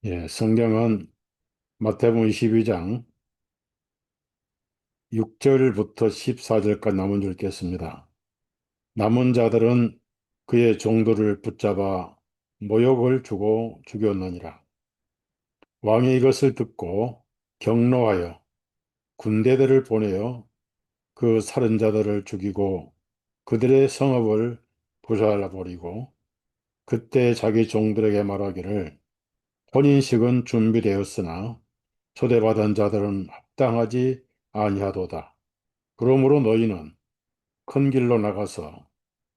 예, 성경은 마태복음 22장 6절부터 14절까지 남은 줄 읽겠습니다. 남은 자들은 그의 종들을 붙잡아 모욕을 주고 죽였느니라. 왕이 이것을 듣고 경노하여 군대들을 보내어 그 살인자들을 죽이고 그들의 성읍을 부숴버리고 그때 자기 종들에게 말하기를 혼인식은 준비되었으나 초대받은 자들은 합당하지 아니하도다. 그러므로 너희는 큰 길로 나가서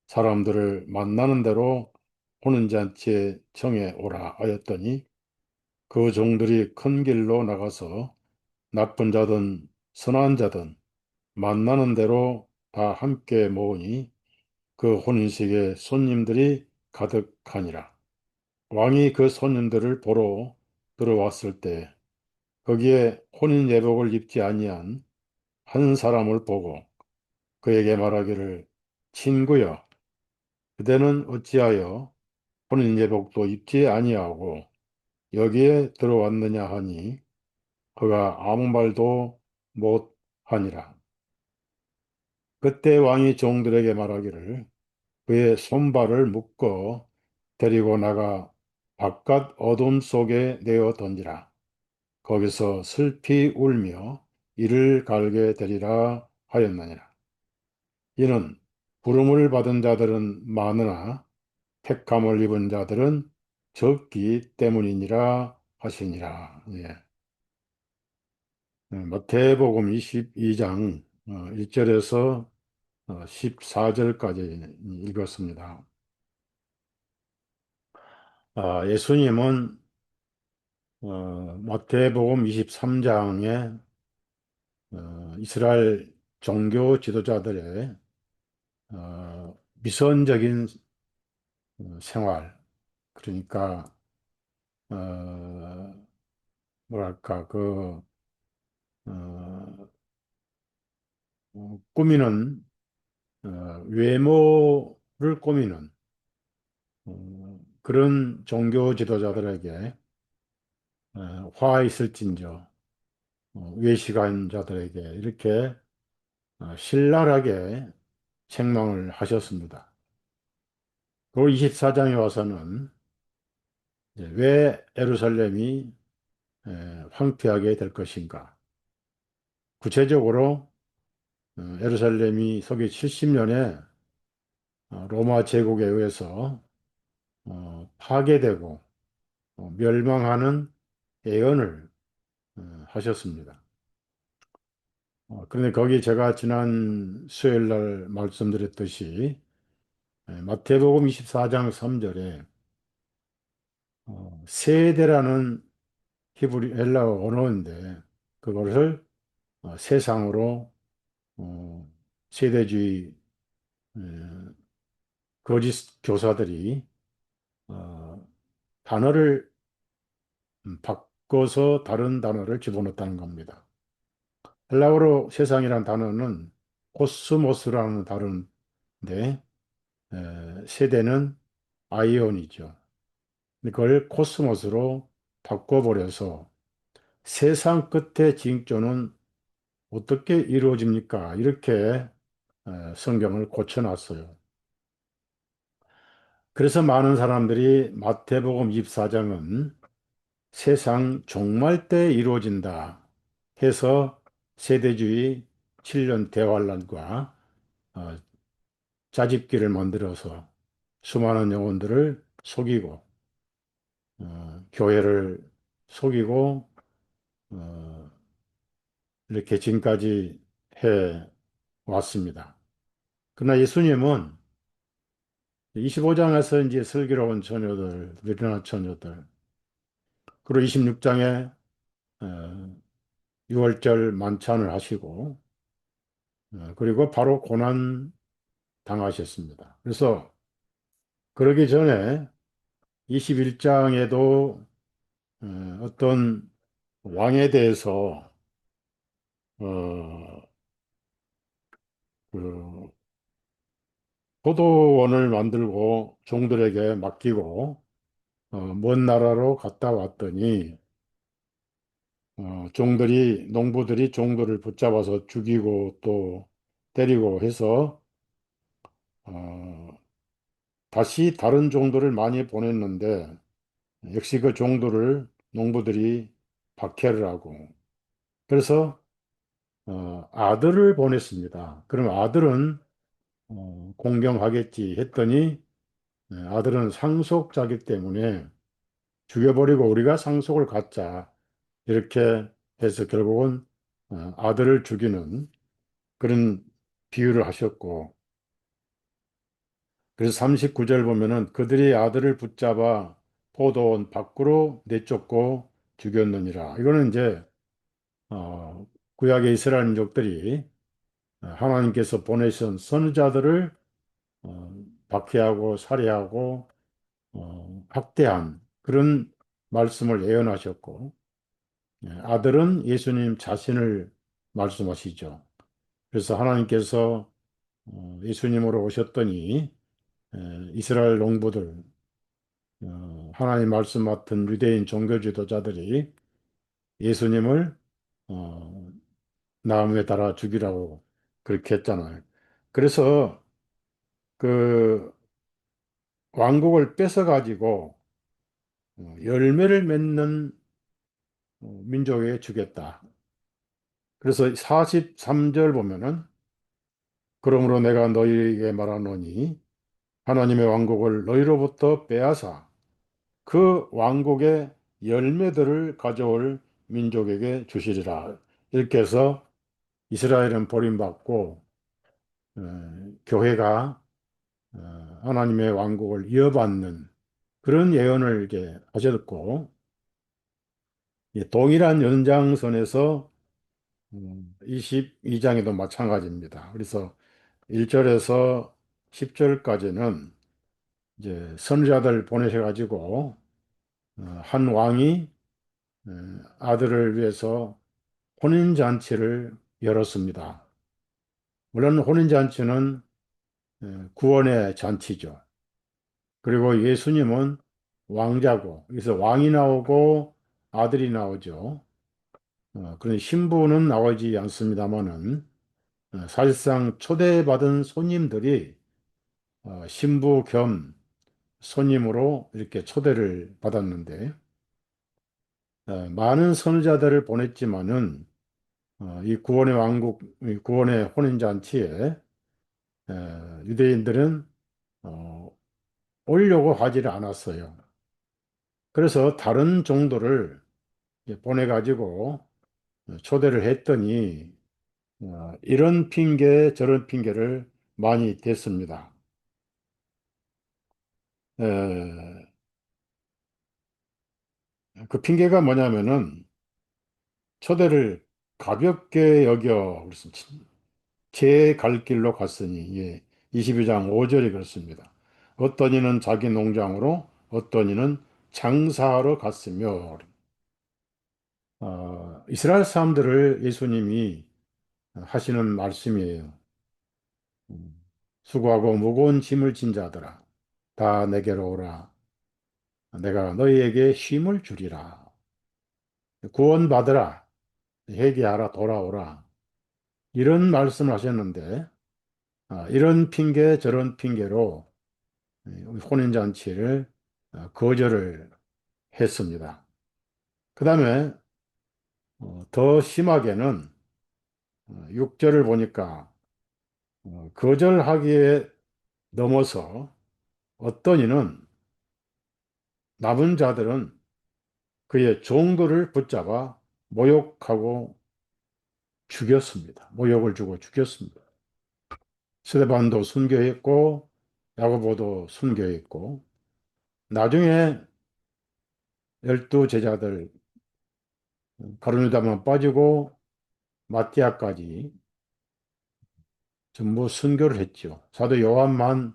사람들을 만나는 대로 혼인잔치에 청해 오라 하였더니 그 종들이 큰 길로 나가서 나쁜 자든 선한 자든 만나는 대로 다 함께 모으니 그 혼인식에 손님들이 가득하니라. 왕이 그 손님들을 보러 들어왔을 때 거기에 혼인 예복을 입지 아니한 한 사람을 보고 그에게 말하기를 친구여 그대는 어찌하여 혼인 예복도 입지 아니하고 여기에 들어왔느냐 하니 그가 아무 말도 못 하니라. 그때 왕이 종들에게 말하기를 그의 손발을 묶어 데리고 나가 바깥 어둠 속에 내어 던지라. 거기서 슬피 울며 이를 갈게 되리라 하였느니라. 이는 부름을 받은 자들은 많으나 택함을 입은 자들은 적기 때문이니라 하시니라. 예. 마태복음 22장 1절에서 14절까지 읽었습니다. 예수님은 마태복음 23장에 이스라엘 종교 지도자들의 미선적인 생활, 그러니까 어, 뭐랄까 어, 꾸미는 외모를 꾸미는 그런 종교 지도자들에게 화 있을진저 외식한 자들에게 이렇게 신랄하게 책망을 하셨습니다. 그 24장에 와서는 이제 왜 예루살렘이 황폐하게 될 것인가? 구체적으로 예루살렘이 서기 70년에 로마 제국에 의해서 파괴되고 멸망하는 예언을 하셨습니다. 그런데 거기 제가 지난 수요일 날 말씀드렸듯이 마태복음 24장 3절에 세대라는 히브리 헬라어 언어인데 그것을 세상으로 어, 세대주의 에, 거짓 교사들이 어, 단어를 바꿔서 다른 단어를 집어넣었다는 겁니다. 헬라어로 세상이라는 단어는 코스모스라는 단어인데 세대는 아이온이죠. 그걸 코스모스로 바꿔버려서 세상 끝의 징조는 어떻게 이루어집니까? 이렇게 성경을 고쳐놨어요. 그래서 많은 사람들이 마태복음 24장은 세상 종말 때 이루어진다 해서 세대주의 7년 대환란과 어, 짜집기를 만들어서 수많은 영혼들을 속이고 교회를 속이고 어, 이렇게 지금까지 해 왔습니다. 그러나 예수님은 25장에서 이제 슬기로운 처녀들, 미련한 처녀들, 그리고 26장에 6월절 만찬을 하시고, 그리고 바로 고난 당하셨습니다. 그래서 그러기 전에 21장에도 어떤 왕에 대해서 어, 그 포도원을 만들고 종들에게 맡기고 먼 나라로 갔다 왔더니 농부들이 종들을 붙잡아서 죽이고 또 때리고 해서 어, 다시 다른 종들을 많이 보냈는데 역시 그 종들을 농부들이 박해를 하고 그래서 아들을 보냈습니다. 그럼 아들은 공경하겠지 했더니 아들은 상속자기 때문에 죽여버리고 우리가 상속을 갖자 이렇게 해서 결국은 아들을 죽이는 그런 비유를 하셨고 그래서 39절 보면은 그들이 아들을 붙잡아 포도원 밖으로 내쫓고 죽였느니라. 이거는 이제 구약의 이스라엘 민족들이 하나님께서 보내신 선지자들을 박해하고 살해하고 학대한 그런 말씀을 예언하셨고 아들은 예수님 자신을 말씀하시죠. 그래서 하나님께서 예수님으로 오셨더니 이스라엘 농부들 하나님 말씀 맡은 유대인 종교 지도자들이 예수님을 어, 나무에 달아 죽이라고 그렇게 했잖아요. 그래서 그 왕국을 뺏어가지고 열매를 맺는 민족에게 주겠다. 그래서 43절 보면은 그러므로 내가 너희에게 말하노니 하나님의 왕국을 너희로부터 빼앗아 그 왕국의 열매들을 가져올 민족에게 주시리라. 이렇게 해서 이스라엘은 버림받고 교회가 하나님의 왕국을 이어받는 그런 예언을 이렇게 하셨고 동일한 연장선에서 22장에도 마찬가지입니다. 그래서 1절에서 10절까지는 이제 선지자들 보내셔가지고 한 왕이 아들을 위해서 혼인잔치를 열었습니다. 물론 혼인잔치는 구원의 잔치죠. 그리고 예수님은 왕자고, 그래서 왕이 나오고 아들이 나오죠. 그런 신부는 나오지 않습니다만은 사실상 초대받은 손님들이 신부 겸 손님으로 이렇게 초대를 받았는데 많은 선지자들을 보냈지만은 이 구원의 왕국, 이 구원의 혼인잔치에 유대인들은 어, 오려고 하지를 않았어요. 그래서 다른 종들을 보내가지고 초대를 했더니 이런 핑계 저런 핑계를 많이 댔습니다. 에, 그 핑계가 뭐냐면은 초대를 가볍게 여겨 그랬습니다. 제 갈 길로 갔으니 예, 22장 5절이 그렇습니다. 어떤 이는 자기 농장으로 어떤 이는 장사하러 갔으며 이스라엘 사람들을 예수님이 하시는 말씀이에요. 음, 수고하고 무거운 짐을 진 자들아 다 내게로 오라. 내가 너희에게 쉼을 주리라. 구원받으라. 회개하라. 돌아오라. 이런 말씀을 하셨는데 이런 핑계 저런 핑계로 혼인잔치를 거절을 했습니다. 그 다음에 더 심하게는 6절을 보니까 거절하기에 넘어서 어떤 이는 남은 자들은 그의 종들을 붙잡아 모욕하고 죽였습니다. 모욕을 주고 죽였습니다. 스데반도 순교했고 야고보도 순교했고 나중에 12제자들 가룟유다만 빠지고 마띠아까지 전부 순교를 했죠. 사도 요한만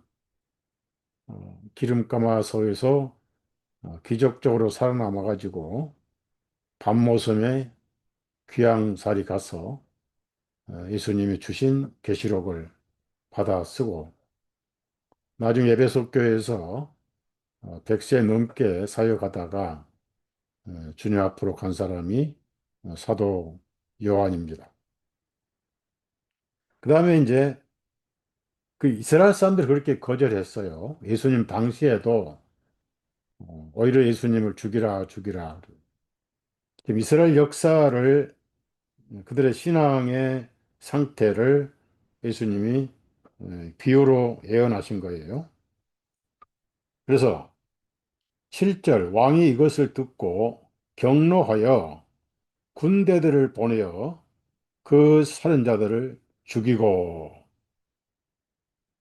기름가마서에서 기적적으로 살아남아가지고 밤모섬에 귀양살이 가서 예수님이 주신 계시록을 받아 쓰고 나중에 에베소 교회에서 100세 넘게 사역하다가 주님 앞으로 간 사람이 사도 요한입니다. 그 다음에 이제 그 이스라엘 사람들이 그렇게 거절했어요. 예수님 당시에도 오히려 예수님을 죽이라 죽이라. 지금 이스라엘 역사를 그들의 신앙의 상태를 예수님이 비유로 예언하신 거예요. 그래서 7절 왕이 이것을 듣고 경노하여 군대들을 보내어 그 살인자들을 죽이고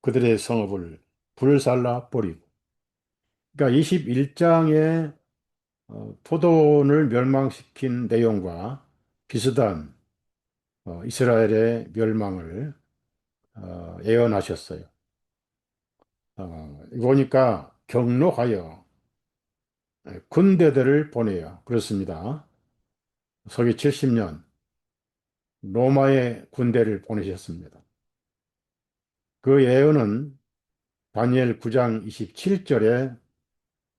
그들의 성읍을 불살라 버리고. 그러니까 21장에 포도원을 멸망시킨 내용과 비슷한 이스라엘의 멸망을 예언하셨어요. 보니까 경로하여 군대들을 보내요. 그렇습니다. 서기 70년 로마의 군대를 보내셨습니다. 그 예언은 다니엘 9장 27절에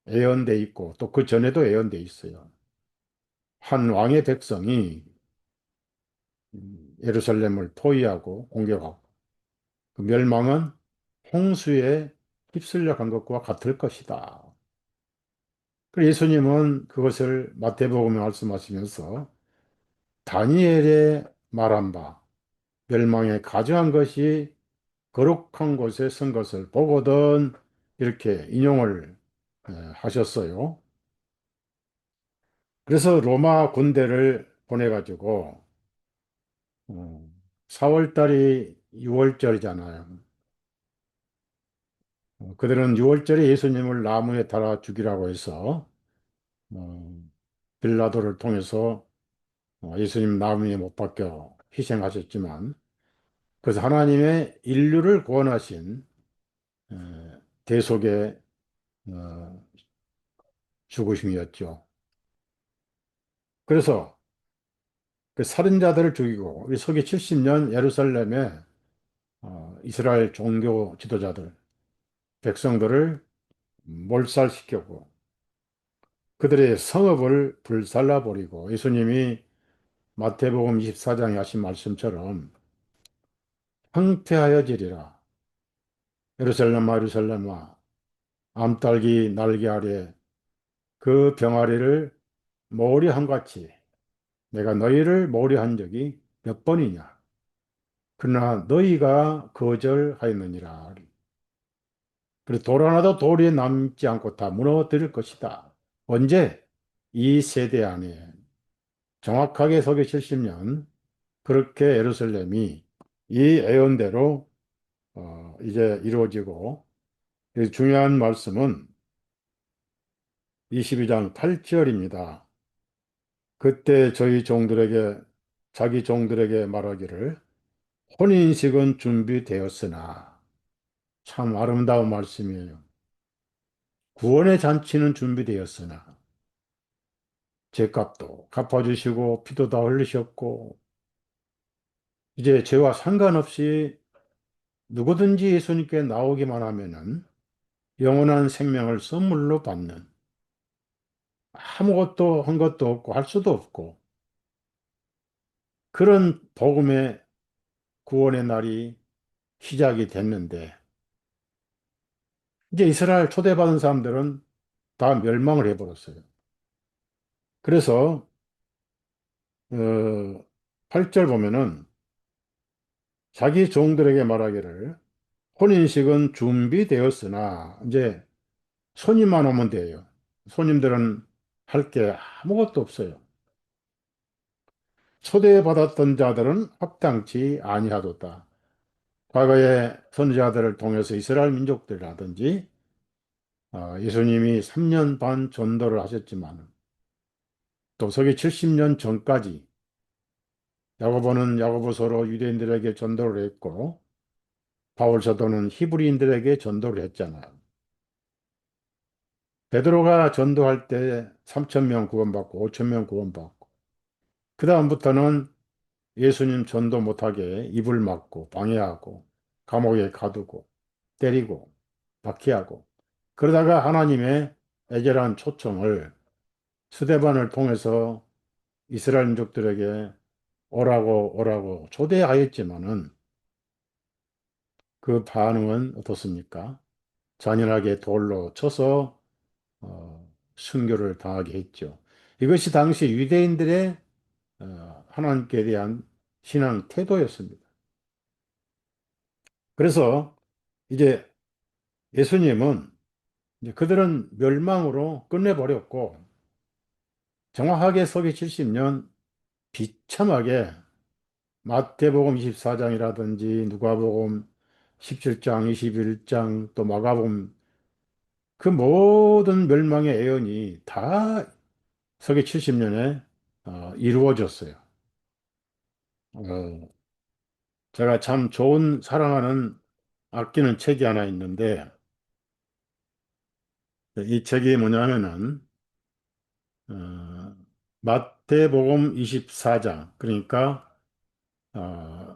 예언돼 있고 또 그 전에도 예언돼 있어요. 한 왕의 백성이 예루살렘을 포위하고 공격하고 그 멸망은 홍수에 휩쓸려 간 것과 같을 것이다. 그래서 예수님은 그것을 마태복음에 말씀하시면서 다니엘의 말한 바 멸망에 가증한 것이 거룩한 곳에 선 것을 보거든 이렇게 인용을 하셨어요. 그래서 로마 군대를 보내가지고 4월 달이 6월절이잖아요. 그들은 6월절에 예수님을 나무에 달아 죽이라고 해서 어, 빌라도를 통해서 예수님 나무에 못 박혀 희생하셨지만 그래서 하나님의 인류를 구원하신 대속의 어, 죽으심이었죠. 그래서 그 살인자들을 죽이고 우리 서기 70년 예루살렘에 이스라엘 종교 지도자들, 백성들을 몰살시켰고 그들의 성읍을 불살라 버리고 예수님이 마태복음 24장에 하신 말씀처럼 황폐하여지리라. 예루살렘아 예루살렘아 암딸기 날개 아래 그 병아리를 모리한 같이 내가 너희를 모리한 적이 몇 번이냐. 그러나 너희가 거절하였느니라. 그리고 돌 하나도 돌이 남지 않고 다 무너뜨릴 것이다. 언제? 이 세대 안에 정확하게 서기 70년 그렇게 예루살렘이 이 예언대로 이제 이루어지고 중요한 말씀은 22장 8절입니다. 그때 저희 종들에게 자기 종들에게 말하기를 혼인식은 준비되었으나 참 아름다운 말씀이에요. 구원의 잔치는 준비되었으나 죄값도 갚아주시고 피도 다 흘리셨고 이제 죄와 상관없이 누구든지 예수님께 나오기만 하면은 영원한 생명을 선물로 받는 아무것도 한 것도 없고 할 수도 없고 그런 복음의 구원의 날이 시작이 됐는데 이제 이스라엘 초대받은 사람들은 다 멸망을 해버렸어요. 그래서 8절 보면은 자기 종들에게 말하기를 혼인식은 준비되었으나 이제 손님만 오면 돼요. 손님들은 할 게 아무것도 없어요. 초대받았던 자들은 합당치 아니하도다. 과거에 선지자들을 통해서 이스라엘 민족들이라든지 예수님이 3년 반 전도를 하셨지만 또 서기 70년 전까지 야고보는 야고보서로 유대인들에게 전도를 했고 바울 사도는 히브리인들에게 전도를 했잖아요. 베드로가 전도할 때 3천 명 구원받고 5천 명 구원받고 그 다음부터는 예수님 전도 못하게 입을 막고 방해하고 감옥에 가두고 때리고 박해하고 그러다가 하나님의 애절한 초청을 스데반을 통해서 이스라엘 민족들에게 오라고 오라고 초대하였지만은 그 반응은 어떻습니까? 잔인하게 돌로 쳐서 순교를 당하게 했죠. 이것이 당시 유대인들의 하나님께 대한 신앙 태도였습니다. 그래서 이제 예수님은 이제 그들은 멸망으로 끝내버렸고 정확하게 서기 70년 비참하게 마태복음 24장이라든지 누가복음 17장, 21장 또 마가복음 그 모든 멸망의 예언이 다 서기 70년에 이루어졌어요. 어, 제가 참 좋은 사랑하는 아끼는 책이 하나 있는데 이 책이 뭐냐면은 어, 마태복음 24장 그러니까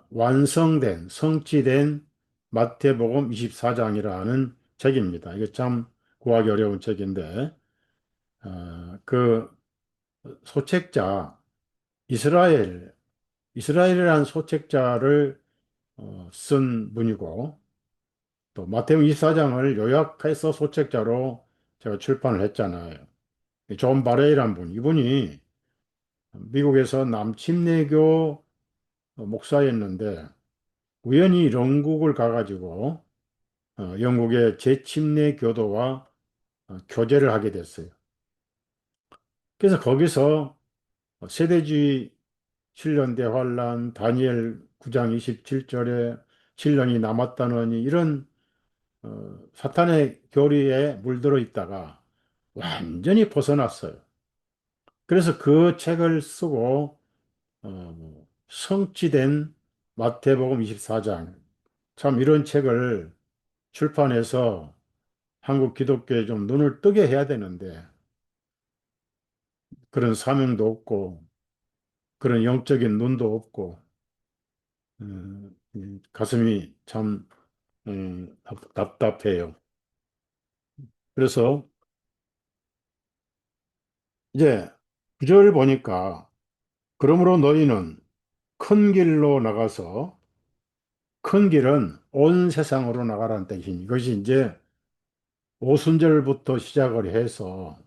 완성된 성취된 마태복음 24장이라는 책입니다. 이게 참 구하기 어려운 책인데 그 소책자 이스라엘이라는 소책자를 쓴 분이고 또 마태복음 24장을 요약해서 소책자로 제가 출판을 했잖아요. 존 바레이라는 분, 이분이 미국에서 남침례교 목사였는데 우연히 영국을 가가지고 영국의 재침례 교도와 교제를 하게 됐어요. 그래서 거기서 세대주의 7년 대환란, 다니엘 9장 27절에 7년이 남았다느니 이런 사탄의 교리에 물들어 있다가 완전히 벗어났어요. 그래서 그 책을 쓰고 성취된 마태복음 24장 참 이런 책을 출판해서 한국 기독교에 좀 눈을 뜨게 해야 되는데 그런 사명도 없고 그런 영적인 눈도 없고 가슴이 참 답답해요. 그래서 이제 구절 보니까 그러므로 너희는 큰 길로 나가서 큰 길은 온 세상으로 나가라는 뜻입니다. 이것이 이제 오순절부터 시작을 해서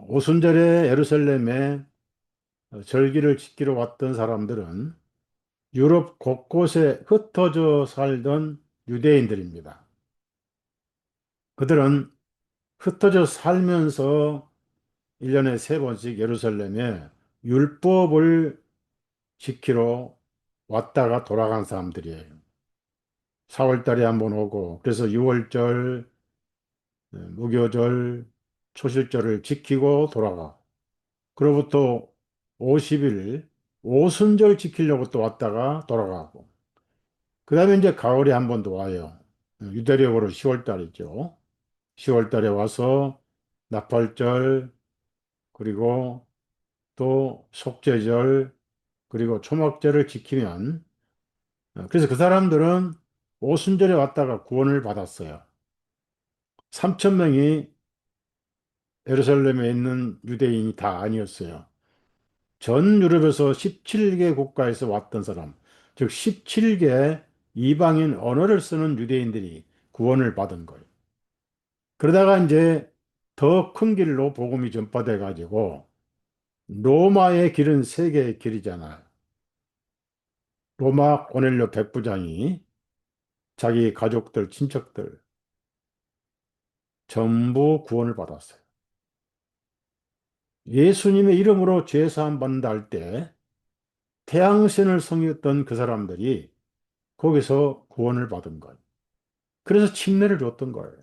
오순절에 예루살렘에 절기를 지키러 왔던 사람들은 유럽 곳곳에 흩어져 살던 유대인들입니다. 그들은 흩어져 살면서 1년에 3번씩 예루살렘에 율법을 지키러 왔다가 돌아간 사람들이에요. 4월달에 한번 오고, 그래서 6월절, 무교절, 초실절을 지키고 돌아가. 그로부터 50일, 오순절 지키려고 또 왔다가 돌아가고. 그 다음에 이제 가을에 한 번 더 와요. 유대력으로 10월달이죠. 10월달에 와서 나팔절, 그리고 또 속죄절, 그리고 초막절을 지키면, 그래서 그 사람들은 오순절에 왔다가 구원을 받았어요. 3천 명이 예루살렘에 있는 유대인이 다 아니었어요. 전 유럽에서 17개 국가에서 왔던 사람, 즉 17개 이방인 언어를 쓰는 유대인들이 구원을 받은 거예요. 그러다가 이제 더 큰 길로 복음이 전파돼 가지고 로마의 길은 세계의 길이잖아요. 로마 고넬료 백부장이 자기 가족들, 친척들 전부 구원을 받았어요. 예수님의 이름으로 죄 사함 받는다 할 때 태양신을 섬겼던 그 사람들이 거기서 구원을 받은 거예요. 그래서 침례를 줬던 거예요.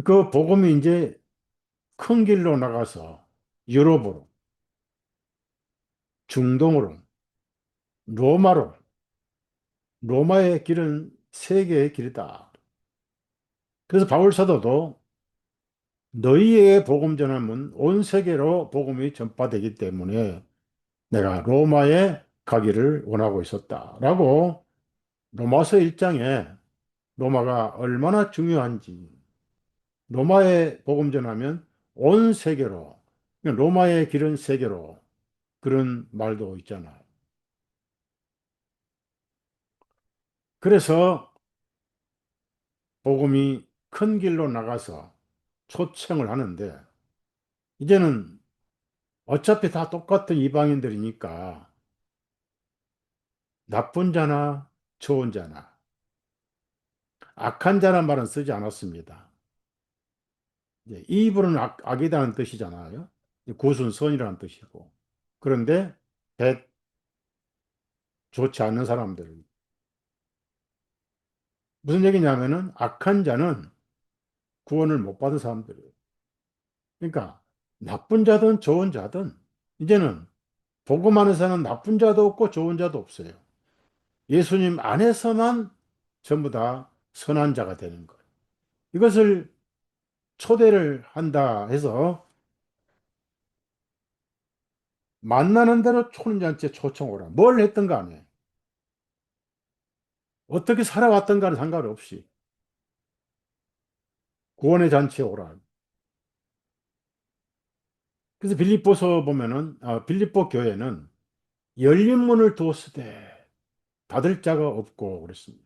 그 복음이 이제 큰 길로 나가서 유럽으로, 중동으로, 로마로, 로마의 길은 세계의 길이다. 그래서 바울 사도도 너희에게 복음 전하면 온 세계로 복음이 전파되기 때문에 내가 로마에 가기를 원하고 있었다라고 로마서 1장에 로마가 얼마나 중요한지. 로마에 복음 전하면 온 세계로, 그러니까 로마의 길은 세계로, 그런 말도 있잖아요. 그래서 복음이 큰 길로 나가서 초청을 하는데, 이제는 어차피 다 똑같은 이방인들이니까 나쁜 자나 좋은 자나 악한 자란 말은 쓰지 않았습니다. 이불은 악이라는 뜻이잖아요. 굿은 선이라는 뜻이고. 그런데 배 좋지 않는 사람들. 무슨 얘기냐면은 악한 자는 구원을 못 받은 사람들이에요. 그러니까 나쁜 자든 좋은 자든 이제는 복음 안에서는 나쁜 자도 없고 좋은 자도 없어요. 예수님 안에서만 전부 다 선한 자가 되는 거예요. 이것을 초대를 한다 해서 만나는 대로 초는잔치에 초청 오라. 뭘 했던 간에 어떻게 살아왔던 간에 상관없이 구원의 잔치에 오라. 그래서 빌립보서 보면은 빌립보 교회는 열린 문을 두었으되 닫을 자가 없고 그랬습니다.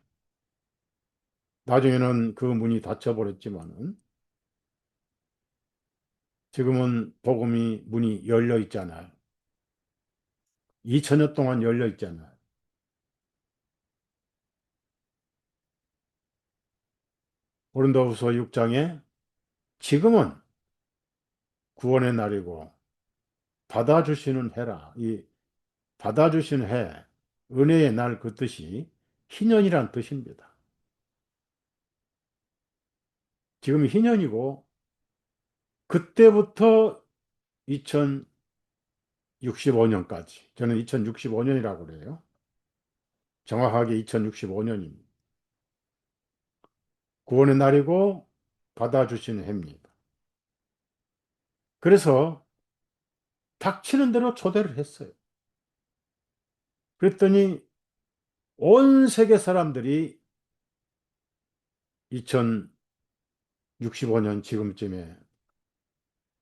나중에는 그 문이 닫혀버렸지만은 지금은 복음이 문이 열려 있잖아요. 2000년 동안 열려 있잖아요. 고린도후서 6장에 지금은 구원의 날이고 받아주시는 해라. 이 받아주시는 해, 은혜의 날 그 뜻이 희년이란 뜻입니다. 지금 희년이고 그때부터 2065년까지 저는 2065년이라고 그래요. 정확하게 2065년입니다. 구원의 날이고 받아주시는 해입니다. 그래서 닥치는 대로 초대를 했어요. 그랬더니 온 세계 사람들이 2065년 지금쯤에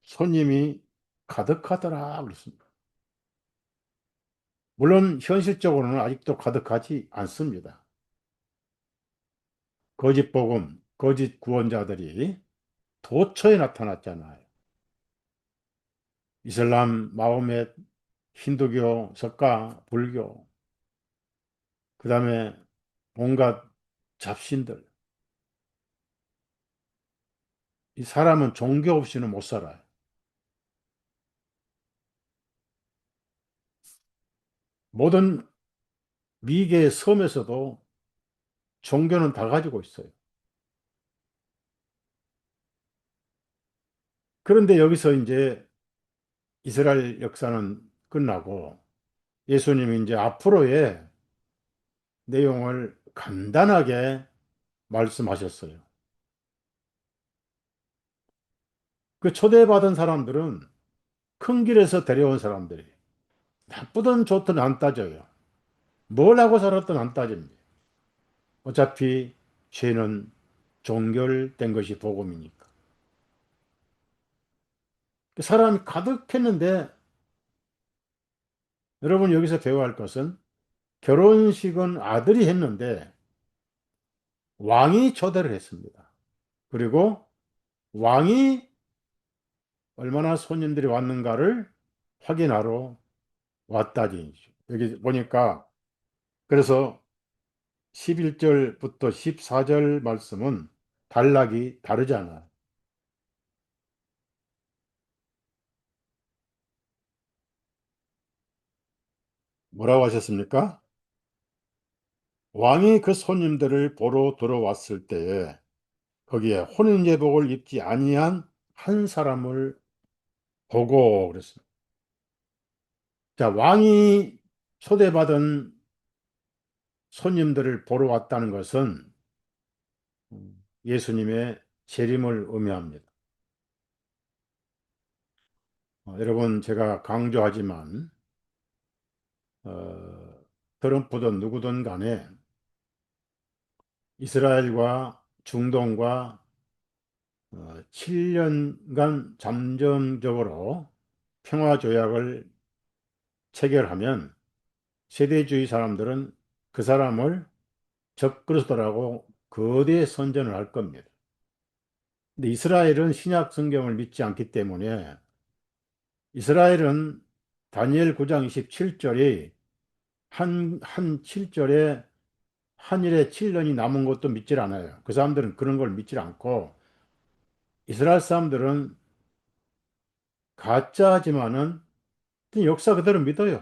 손님이 가득하더라 그랬습니다. 물론 현실적으로는 아직도 가득하지 않습니다. 거짓 복음, 거짓 구원자들이 도처에 나타났잖아요. 이슬람, 마호멧, 힌두교, 석가, 불교, 그 다음에 온갖 잡신들. 이 사람은 종교 없이는 못 살아요. 모든 미개의 섬에서도 종교는 다 가지고 있어요. 그런데 여기서 이제 이스라엘 역사는 끝나고 예수님이 이제 앞으로의 내용을 간단하게 말씀하셨어요. 그 초대받은 사람들은 큰 길에서 데려온 사람들이 나쁘든 좋든 안 따져요. 뭘 하고 살았든 안 따집니다. 어차피 죄는 종결된 것이 복음이니까. 그 사람이 가득했는데 여러분 여기서 배워야 할 것은 결혼식은 아들이 했는데 왕이 초대를 했습니다. 그리고 왕이 얼마나 손님들이 왔는가를 확인하러 왔다지. 여기 보니까 그래서 11절부터 14절 말씀은 단락이 다르잖아. 뭐라고 하셨습니까? 왕이 그 손님들을 보러 들어왔을 때에 거기에 혼인예복을 입지 아니한 한 사람을 보고 그랬어요. 자, 왕이 초대받은 손님들을 보러 왔다는 것은 예수님의 재림을 의미합니다. 여러분, 제가 강조하지만, 트럼프든 누구든 간에 이스라엘과 중동과 7년간 잠정적으로 평화조약을 체결하면 세대주의 사람들은 그 사람을 적그리스도라고 거대 선전을 할 겁니다. 근데 이스라엘은 신약 성경을 믿지 않기 때문에 이스라엘은 다니엘 9장 27절이 한 7절에 한일에 7년이 남은 것도 믿질 않아요. 그 사람들은 그런 걸 믿질 않고 이스라엘 사람들은 가짜지만은 역사 그대로 믿어요.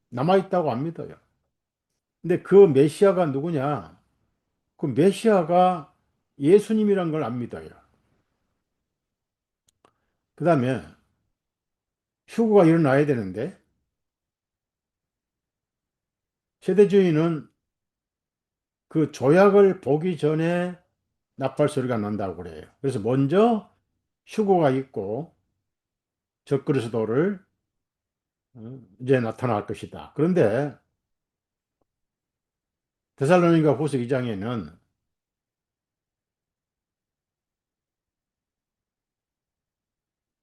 남아있다고 안 믿어요. 근데 그 메시아가 누구냐? 그 메시아가 예수님이란 걸 안 믿어요. 그 다음에 휴거가 일어나야 되는데 세대주의는 그 조약을 보기 전에 나팔 소리가 난다고 그래요. 그래서 먼저 휴거가 있고 적그리스도를 이제 나타날 것이다. 그런데 데살로니가 후서 2장에는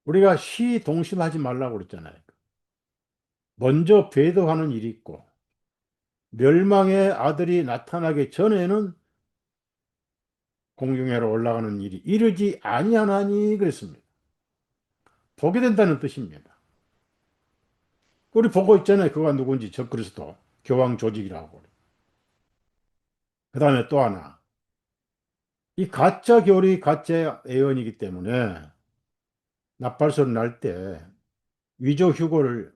우리가 시동심하지 말라고 그랬잖아요. 먼저 배도하는 일이 있고 멸망의 아들이 나타나기 전에는 공중에로 올라가는 일이 이르지 아니하나니 그랬습니다. 보게 된다는 뜻입니다. 우리 보고 있잖아요. 그가 누군지 적그리스도 교황 조직이라고. 그 다음에 또 하나 이 가짜 교리 가짜 예언이기 때문에 나팔소리 날 때 위조 휴거를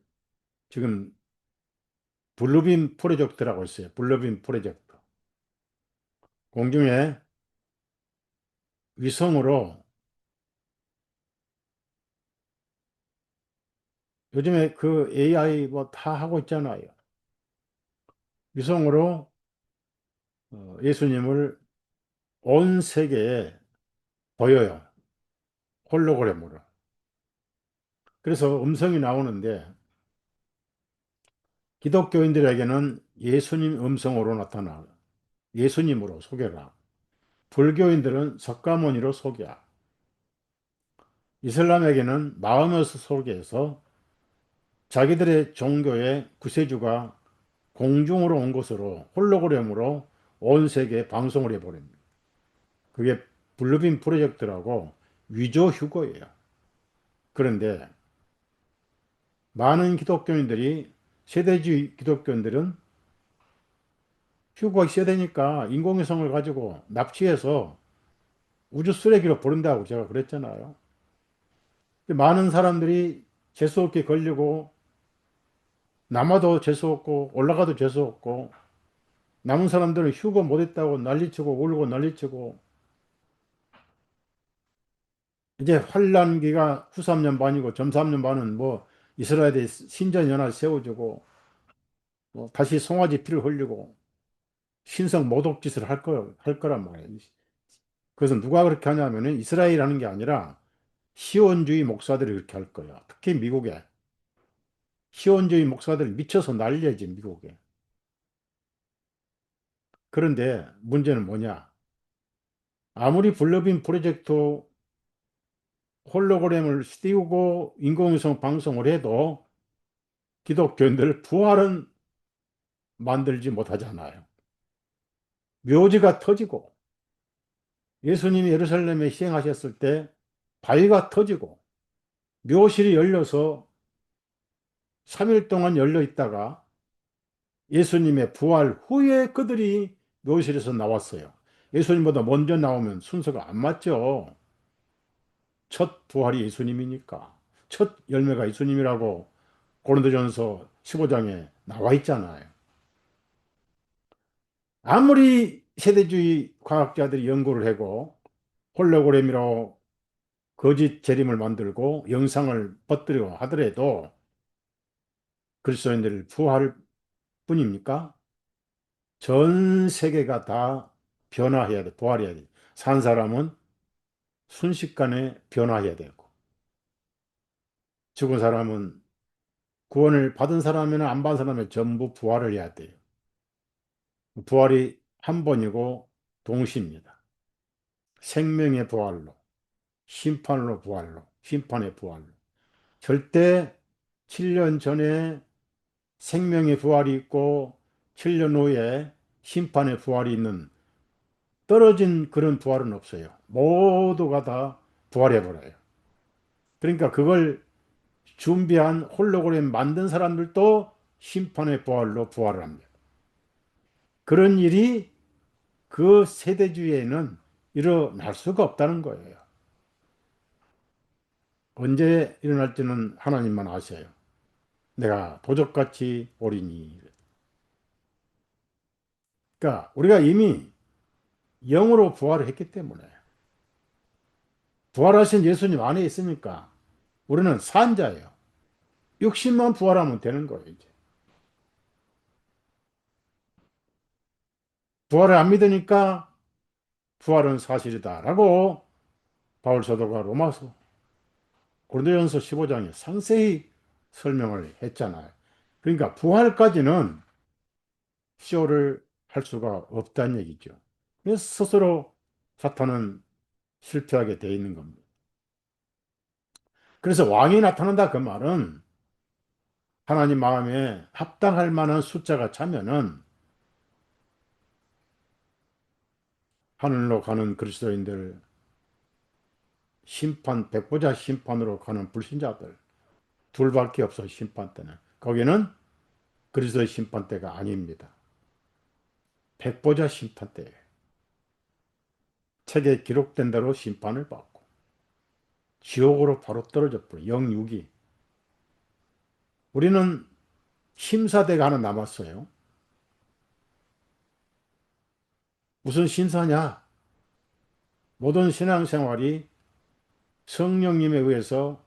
지금 블루빔 프로젝트라고 있어요. 블루빔 프로젝트. 공중에 위성으로 요즘에 그 AI 뭐 다 하고 있잖아요. 위성으로 예수님을 온 세계에 보여요. 홀로그램으로. 그래서 음성이 나오는데 기독교인들에게는 예수님 음성으로 나타나 예수님으로 소개가. 불교인들은 석가모니로 소개야. 이슬람에게는 마음에서 소개해서 자기들의 종교의 구세주가 공중으로 온 것으로 홀로그램으로 온 세계에 방송을 해버립니다. 그게 블루빔 프로젝트라고 위조 휴거예요. 그런데 많은 기독교인들이 세대주의 기독교인들은 휴거가 있어야 되니까 인공위성을 가지고 납치해서 우주 쓰레기로 버린다고 제가 그랬잖아요. 많은 사람들이 재수없게 걸리고 남아도 재수없고 올라가도 재수없고 남은 사람들은 휴거 못했다고 난리치고 울고 난리치고 이제 환란기가 후 3년 반이고 점 3년 반은 뭐 이스라엘에 신전연합 세워주고 뭐 다시 송아지 피를 흘리고 신성 모독짓을 할 거란 말이에요. 그래서 누가 그렇게 하냐면은 이스라엘 하는 게 아니라 시온주의 목사들이 그렇게 할 거예요. 특히 미국에 시온주의 목사들 미쳐서 난리지 미국에. 그런데 문제는 뭐냐? 아무리 블러빈 프로젝트 홀로그램을 띄우고 인공위성 방송을 해도 기독교인들 부활은 만들지 못하잖아요. 묘지가 터지고 예수님이 예루살렘에 시행하셨을 때 바위가 터지고 묘실이 열려서 3일 동안 열려 있다가 예수님의 부활 후에 그들이 묘실에서 나왔어요. 예수님보다 먼저 나오면 순서가 안 맞죠. 첫 부활이 예수님이니까. 첫 열매가 예수님이라고 고린도전서 15장에 나와 있잖아요. 아무리 세대주의 과학자들이 연구를 하고 홀로그램이라고 거짓 재림을 만들고 영상을 퍼뜨리고 하더라도 그리스도인들 부활 뿐입니까? 전 세계가 다 변화해야 돼. 부활해야 돼. 산 사람은 순식간에 변화해야 되고 죽은 사람은 구원을 받은 사람이나 안 받은 사람은 전부 부활을 해야 돼요. 부활이 한 번이고 동시입니다. 생명의 부활로, 심판으로 부활로, 심판의 부활로. 절대 7년 전에 생명의 부활이 있고 7년 후에 심판의 부활이 있는 떨어진 그런 부활은 없어요. 모두가 다 부활해버려요. 그러니까 그걸 준비한 홀로그램 만든 사람들도 심판의 부활로 부활을 합니다. 그런 일이 그 세대주의에는 일어날 수가 없다는 거예요. 언제 일어날지는 하나님만 아셔요. 내가 도적같이 오리니. 그러니까 우리가 이미 영으로 부활을 했기 때문에 부활하신 예수님 안에 있으니까 우리는 산자예요. 육신만 부활하면 되는 거예요, 이제. 부활을 안 믿으니까 부활은 사실이다라고 바울 사도가 로마서 고린도전서 15장에 상세히 설명을 했잖아요. 그러니까 부활까지는 쇼를 할 수가 없다는 얘기죠. 그래서 스스로 사탄은 실패하게 돼 있는 겁니다. 그래서 왕이 나타난다 그 말은 하나님 마음에 합당할 만한 숫자가 차면은 하늘로 가는 그리스도인들, 심판, 백보자 심판으로 가는 불신자들 둘밖에 없어 심판 때는. 거기는 그리스도의 심판 때가 아닙니다. 백보자 심판 때예요. 책에 기록된 대로 심판을 받고 지옥으로 바로 떨어져 버려. 영육이. 우리는 심사대가 하나 남았어요. 무슨 심사냐? 모든 신앙생활이 성령님에 의해서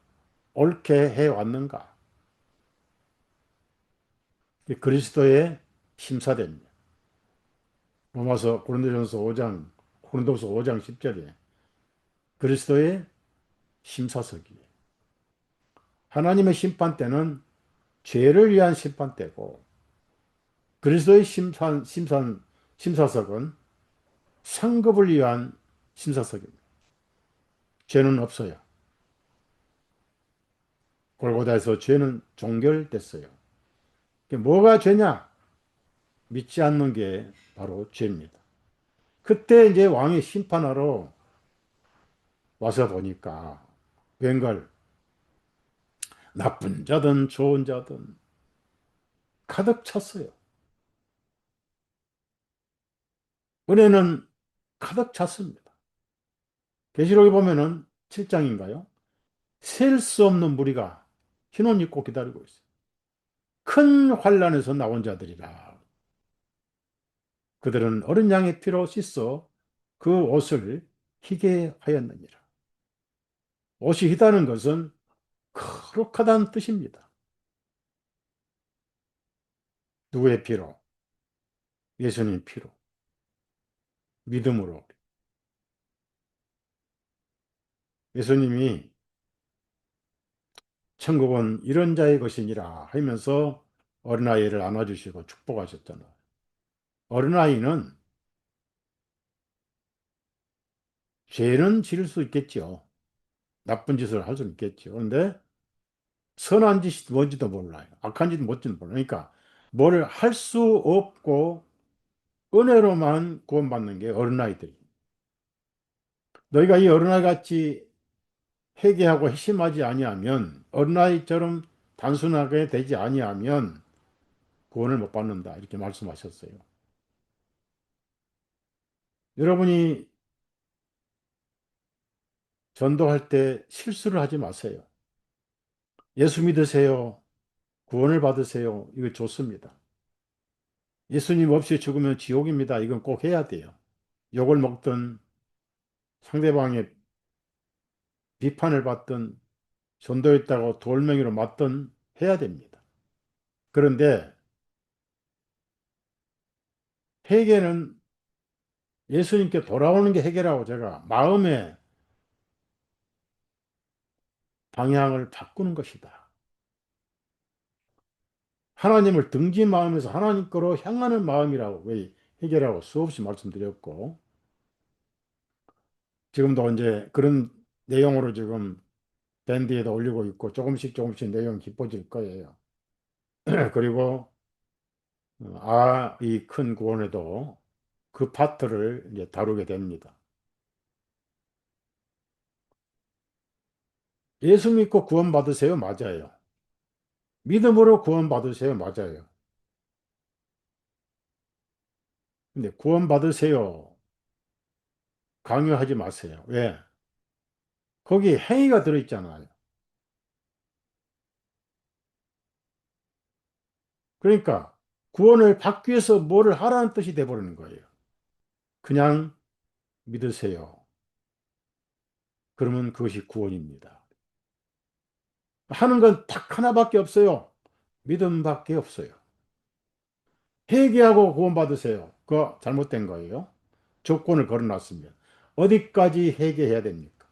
옳게 해왔는가? 그리스도의 심사대입니다. 로마서 고린도전서 5장, 고린도서 5장 10절에 그리스도의 심사석이에요. 하나님의 심판 때는 죄를 위한 심판 때고 그리스도의 심사석은 상급을 위한 심사석입니다. 죄는 없어요. 골고다에서 죄는 종결됐어요. 뭐가 죄냐? 믿지 않는 게 바로 죄입니다. 그때 이제 왕이 심판하러 와서 보니까 웬걸 나쁜 자든 좋은 자든 가득 찼어요. 은혜는 가득 찼습니다. 계시록에 보면은 7장인가요? 셀 수 없는 무리가 흰 옷 입고 기다리고 있어요. 큰 환란에서 나온 자들이라. 그들은 어린 양의 피로 씻어 그 옷을 희게 하였느니라. 옷이 희다는 것은 거룩하다는 뜻입니다. 누구의 피로? 예수님 피로. 믿음으로. 예수님이 천국은 이런 자의 것이니라 하면서 어린아이를 안아주시고 축복하셨잖아요. 어린아이는 죄는 지을 수 있겠죠. 나쁜 짓을 할 수 있겠죠. 그런데 선한 짓이 뭔지도 몰라요. 악한 짓이 뭔지도 몰라요. 그러니까 뭘 할 수 없고 은혜로만 구원받는 게 어린아이들이. 너희가 이 어린아이 같이 회개하고 회심하지 아니하면 어린아이처럼 단순하게 되지 아니하면 구원을 못 받는다. 이렇게 말씀하셨어요. 여러분이 전도할 때 실수를 하지 마세요. 예수 믿으세요. 구원을 받으세요. 이거 좋습니다. 예수님 없이 죽으면 지옥입니다. 이건 꼭 해야 돼요. 욕을 먹든 상대방의 비판을 받든 전도했다고 돌멩이로 맞든 해야 됩니다. 그런데 회개는 예수님께 돌아오는 게 회개라고 제가 마음의 방향을 바꾸는 것이다. 하나님을 등진 마음에서 하나님 거로 향하는 마음이라고 왜 회개라고 수없이 말씀드렸고 지금도 이제 그런 내용으로 지금 밴드에다 올리고 있고 조금씩 조금씩 내용이 깊어질 거예요. 그리고 이 큰 구원에도 그 파트를 이제 다루게 됩니다. 예수 믿고 구원받으세요? 맞아요. 믿음으로 구원받으세요? 맞아요. 근데 구원받으세요. 강요하지 마세요. 왜? 거기 행위가 들어있잖아요. 그러니까 구원을 받기 위해서 뭐를 하라는 뜻이 돼버리는 거예요. 그냥 믿으세요. 그러면 그것이 구원입니다. 하는 건 딱 하나밖에 없어요. 믿음밖에 없어요. 회개하고 구원받으세요. 그거 잘못된 거예요. 조건을 걸어놨으면. 어디까지 회개해야 됩니까?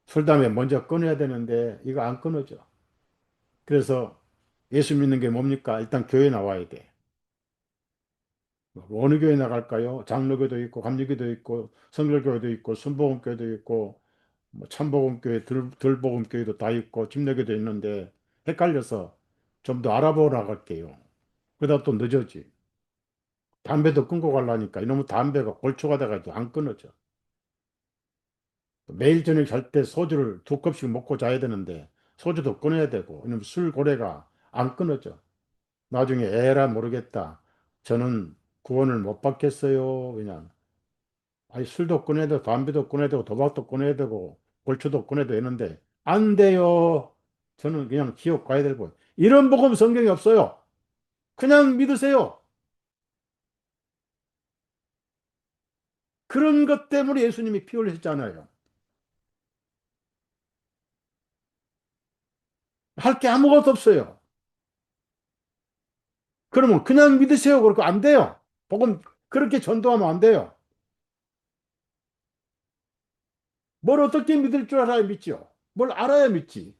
술, 담배 먼저 끊어야 되는데 이거 안 끊어져. 그래서 예수 믿는 게 뭡니까? 일단 교회 나와야 돼. 어느 교회 나갈까요? 장로교도 있고, 감리교도 있고, 성결교회도 있고, 순복음교회도 있고, 뭐 참복음교회, 들복음교회도 다 있고, 침례교도 있는데 헷갈려서 좀 더 알아보러 나갈게요. 그러다 또 늦어지. 담배도 끊고 가려니까 이놈의 담배가 골초가 돼가지고 안 끊어져. 매일 저녁 잘 때 소주를 2컵씩 먹고 자야 되는데 소주도 끊어야 되고 이놈 술 고래가 안 끊어져. 나중에 에라 모르겠다. 저는 구원을 못 받겠어요. 그냥 아니 술도 끊어야 되고 담배도 끊어야 되고 도박도 끊어야 되고 골초도 끊어야 되는데 안 돼요. 저는 그냥 지옥 가야 되고 이런 복음 성경이 없어요. 그냥 믿으세요. 그런 것 때문에 예수님이 피 흘리셨잖아요. 할 게 아무것도 없어요. 그러면 그냥 믿으세요. 그러고 안 돼요. 복음 그렇게 전도하면 안 돼요. 뭘 어떻게 믿을 줄 알아야 믿죠. 뭘 알아야 믿지.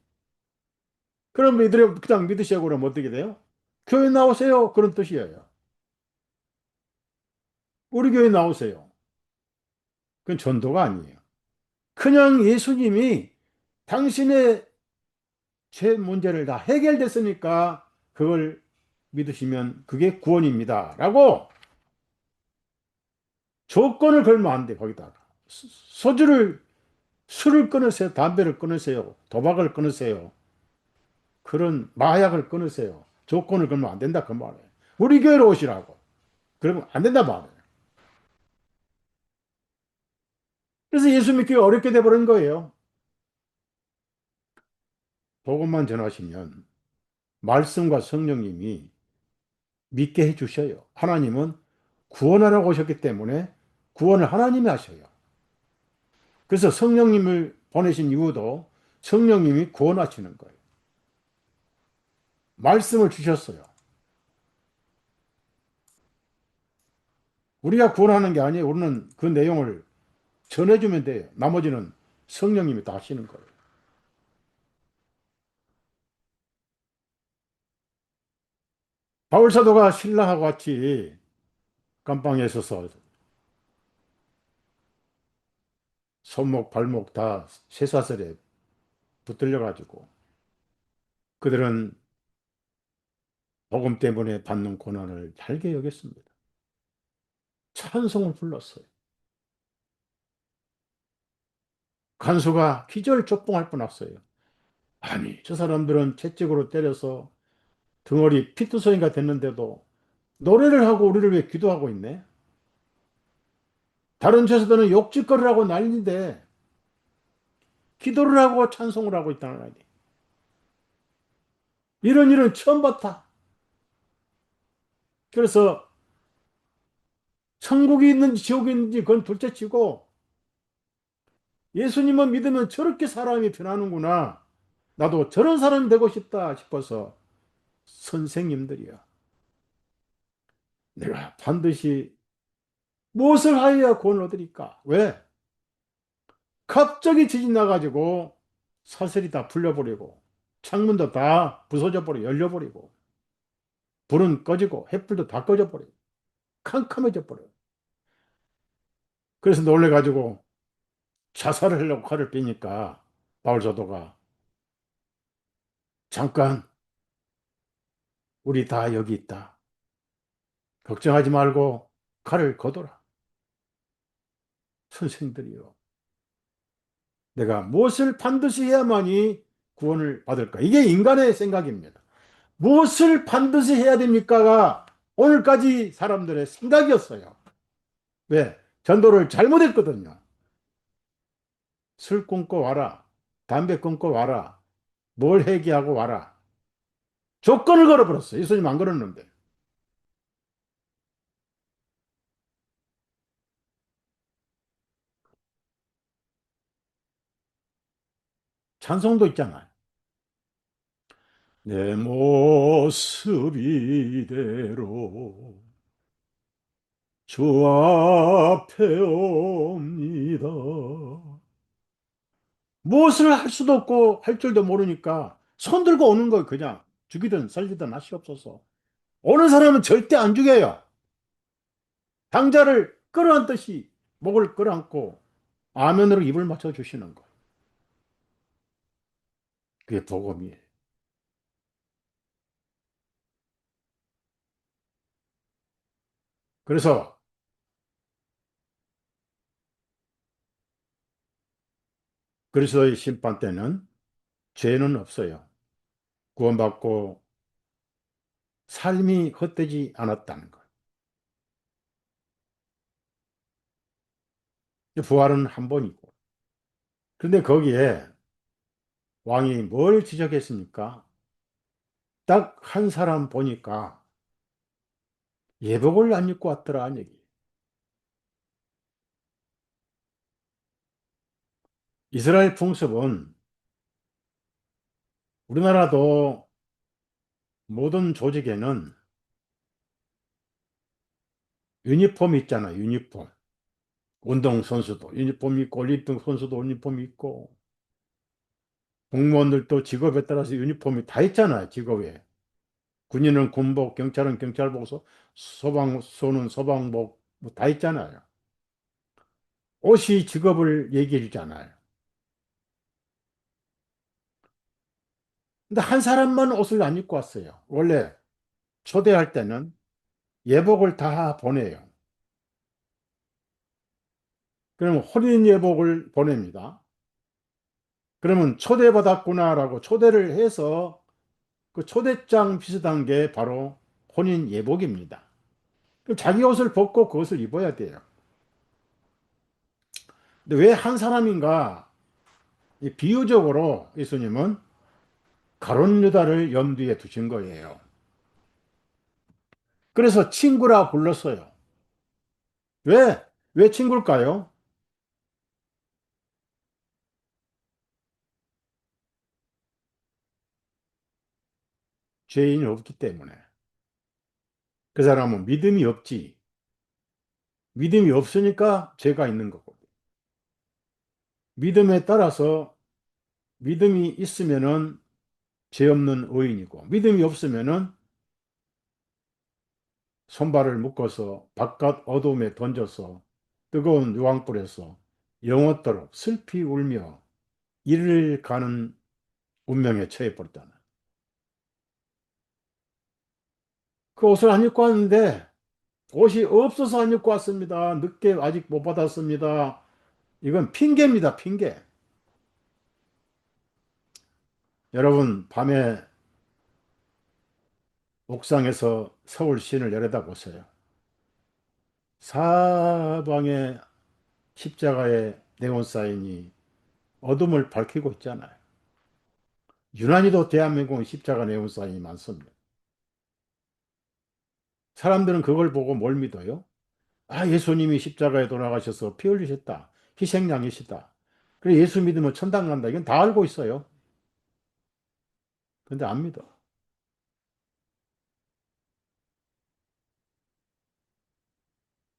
그럼 이들이 그냥 믿으시고 그러면 어떻게 돼요? 교회 나오세요. 그런 뜻이에요. 우리 교회 나오세요. 그건 전도가 아니에요. 그냥 예수님이 당신의 죄 문제를 다 해결됐으니까 그걸 믿으시면 그게 구원입니다. 라고 조건을 걸면 안 돼, 거기다가. 소주를, 술을 끊으세요. 담배를 끊으세요. 도박을 끊으세요. 그런 마약을 끊으세요. 조건을 걸면 안 된다, 그 말이에요. 우리 교회로 오시라고. 그러면 안 된다 말이에요. 그래서 예수 믿기 어렵게 돼버린 거예요. 복음만 전하시면 말씀과 성령님이 믿게 해주셔요. 하나님은 구원하라고 오셨기 때문에 구원을 하나님이 하셔요. 그래서 성령님을 보내신 이유도 성령님이 구원하시는 거예요. 말씀을 주셨어요. 우리가 구원하는 게 아니에요. 우리는 그 내용을 전해주면 돼요. 나머지는 성령님이 다 하시는 거예요. 바울 사도가 신라하고 같이 감방에 있어서 손목, 발목 다 쇠사슬에 붙들려가지고 그들은 복음 때문에 받는 고난을 잘게 여겼습니다. 찬송을 불렀어요. 간수가 기절초풍할 뻔했어요. 아니, 저 사람들은 채찍으로 때려서 등허리 피투성이가 됐는데도 노래를 하고 우리를 왜 기도하고 있네? 다른 죄수들은 욕짓거리를 하고 난리인데 기도를 하고 찬송을 하고 있다는 거지. 이런 일은 처음 봤다. 그래서 천국이 있는지 지옥이 있는지 그건 둘째치고 예수님만 믿으면 저렇게 사람이 변하는구나. 나도 저런 사람이 되고 싶다 싶어서 선생님들이야. 내가 반드시 무엇을 하여야 구원을 얻으리까? 왜? 갑자기 지진 나가지고 사슬이 다 풀려버리고 창문도 다 부서져 버리고 열려버리고 불은 꺼지고 햇불도 다 꺼져 버리고 캄캄해져 버려요. 그래서 놀래가지고 자살을 하려고 칼을 빼니까 바울 사도가 잠깐 우리 다 여기 있다. 걱정하지 말고 칼을 거둬라. 선생들이요. 내가 무엇을 반드시 해야만이 구원을 받을까? 이게 인간의 생각입니다. 무엇을 반드시 해야 됩니까가 오늘까지 사람들의 생각이었어요. 왜? 전도를 잘못했거든요. 술 끊고 와라. 담배 끊고 와라. 뭘 회개하고 와라. 조건을 걸어버렸어요. 예수님 안 걸었는데. 찬송도 있잖아요. 내 모습 이대로 주 앞에 옵니다. 무엇을 할 수도 없고 할 줄도 모르니까 손 들고 오는 거예요. 그냥 죽이든 살리든 하시옵소서. 오는 사람은 절대 안 죽여요. 당자를 끌어안듯이 목을 끌어안고 아멘으로 입을 맞춰 주시는 거. 그게 복음이에요. 그래서 그리스도의 심판 때는 죄는 없어요. 구원받고 삶이 헛되지 않았다는 것. 부활은 한 번이고. 그런데 거기에 왕이 뭘 지적했습니까? 딱 한 사람 보니까 예복을 안 입고 왔더라, 는 얘기. 이스라엘 풍습은 우리나라도 모든 조직에는 유니폼 있잖아, 유니폼. 운동선수도 유니폼 있고, 올림픽 선수도 유니폼 있고, 공무원들도 직업에 따라서 유니폼이 다 있잖아요, 직업에. 군인은 군복, 경찰은 경찰복, 소방서는 소방복, 뭐 다 있잖아요. 옷이 직업을 얘기해 주잖아요. 근데 한 사람만 옷을 안 입고 왔어요. 원래 초대할 때는 예복을 다 보내요. 그러면 혼인 예복을 보냅니다. 그러면 초대받았구나라고 초대를 해서 그 초대장 비슷한 게 바로 혼인 예복입니다. 그럼 자기 옷을 벗고 그것을 입어야 돼요. 근데 왜 한 사람인가? 이 비유적으로 예수님은 가룟 유다를 염두에 두신 거예요. 그래서 친구라 불렀어요. 왜? 왜 친구일까요? 죄인이 없기 때문에. 그 사람은 믿음이 없지. 믿음이 없으니까 죄가 있는 거고. 믿음에 따라서 믿음이 있으면은 죄 없는 의인이고, 믿음이 없으면은 손발을 묶어서 바깥 어둠에 던져서 뜨거운 유황불에서 영원토록 슬피 울며 이를 가는 운명에 처해버렸다는. 그 옷을 안 입고 왔는데 옷이 없어서 안 입고 왔습니다. 늦게 아직 못 받았습니다. 이건 핑계입니다, 핑계. 여러분, 밤에 옥상에서 서울 시내를 내려다보세요. 사방에 십자가의 네온사인이 어둠을 밝히고 있잖아요. 유난히도 대한민국은 십자가 네온사인이 많습니다. 사람들은 그걸 보고 뭘 믿어요? 아, 예수님이 십자가에 돌아가셔서 피 흘리셨다. 희생양이시다. 그래, 예수 믿으면 천당 간다. 이건 다 알고 있어요. 근데 안 믿어.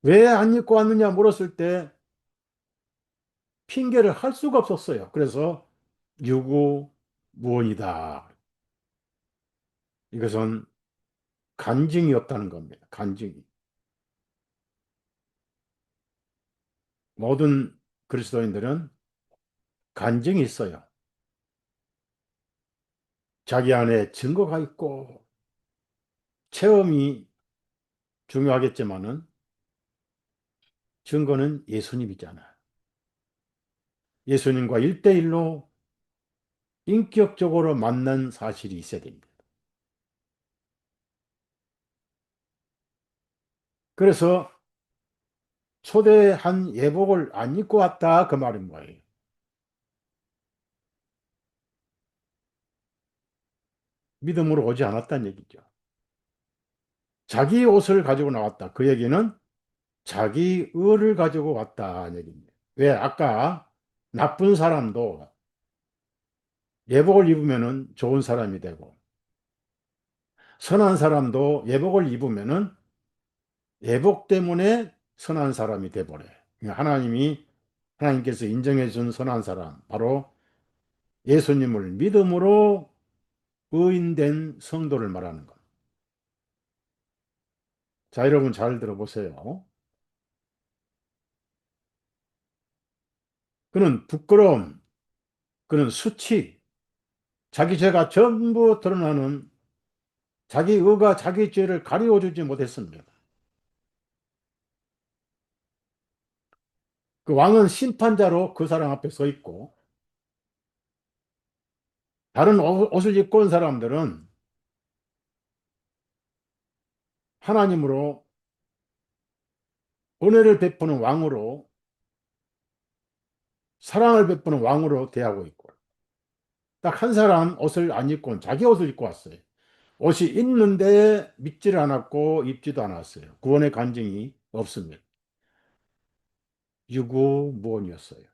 왜 안 믿고 왔느냐 물었을 때 핑계를 할 수가 없었어요. 그래서 유구무원이다. 이것은 간증이 없다는 겁니다. 간증이. 모든 그리스도인들은 간증이 있어요. 자기 안에 증거가 있고 체험이 중요하겠지만은 증거는 예수님이잖아. 예수님과 일대일로 인격적으로 만난 사실이 있어야 됩니다. 그래서 초대한 예복을 안 입고 왔다 그 말인 거예요. 믿음으로 오지 않았다는 얘기죠. 자기 옷을 가지고 나왔다. 그 얘기는 자기 의를 가지고 왔다는 얘기입니다. 왜? 아까 나쁜 사람도 예복을 입으면은 좋은 사람이 되고 선한 사람도 예복을 입으면은 예복 때문에 선한 사람이 돼버려요. 하나님께서 인정해 준 선한 사람, 바로 예수님을 믿음으로 의인된 성도를 말하는 것. 자, 여러분 잘 들어보세요. 그는 부끄러움, 그는 수치, 자기 죄가 전부 드러나는 자기 의가 자기 죄를 가리워주지 못했습니다. 그 왕은 심판자로 그 사람 앞에 서 있고, 다른 옷을 입고 온 사람들은 하나님으로 은혜를 베푸는 왕으로, 사랑을 베푸는 왕으로 대하고 있고, 딱 한 사람 옷을 안 입고 자기 옷을 입고 왔어요. 옷이 있는데 믿지를 않았고 입지도 않았어요. 구원의 간증이 없습니다. 유구무원이었어요.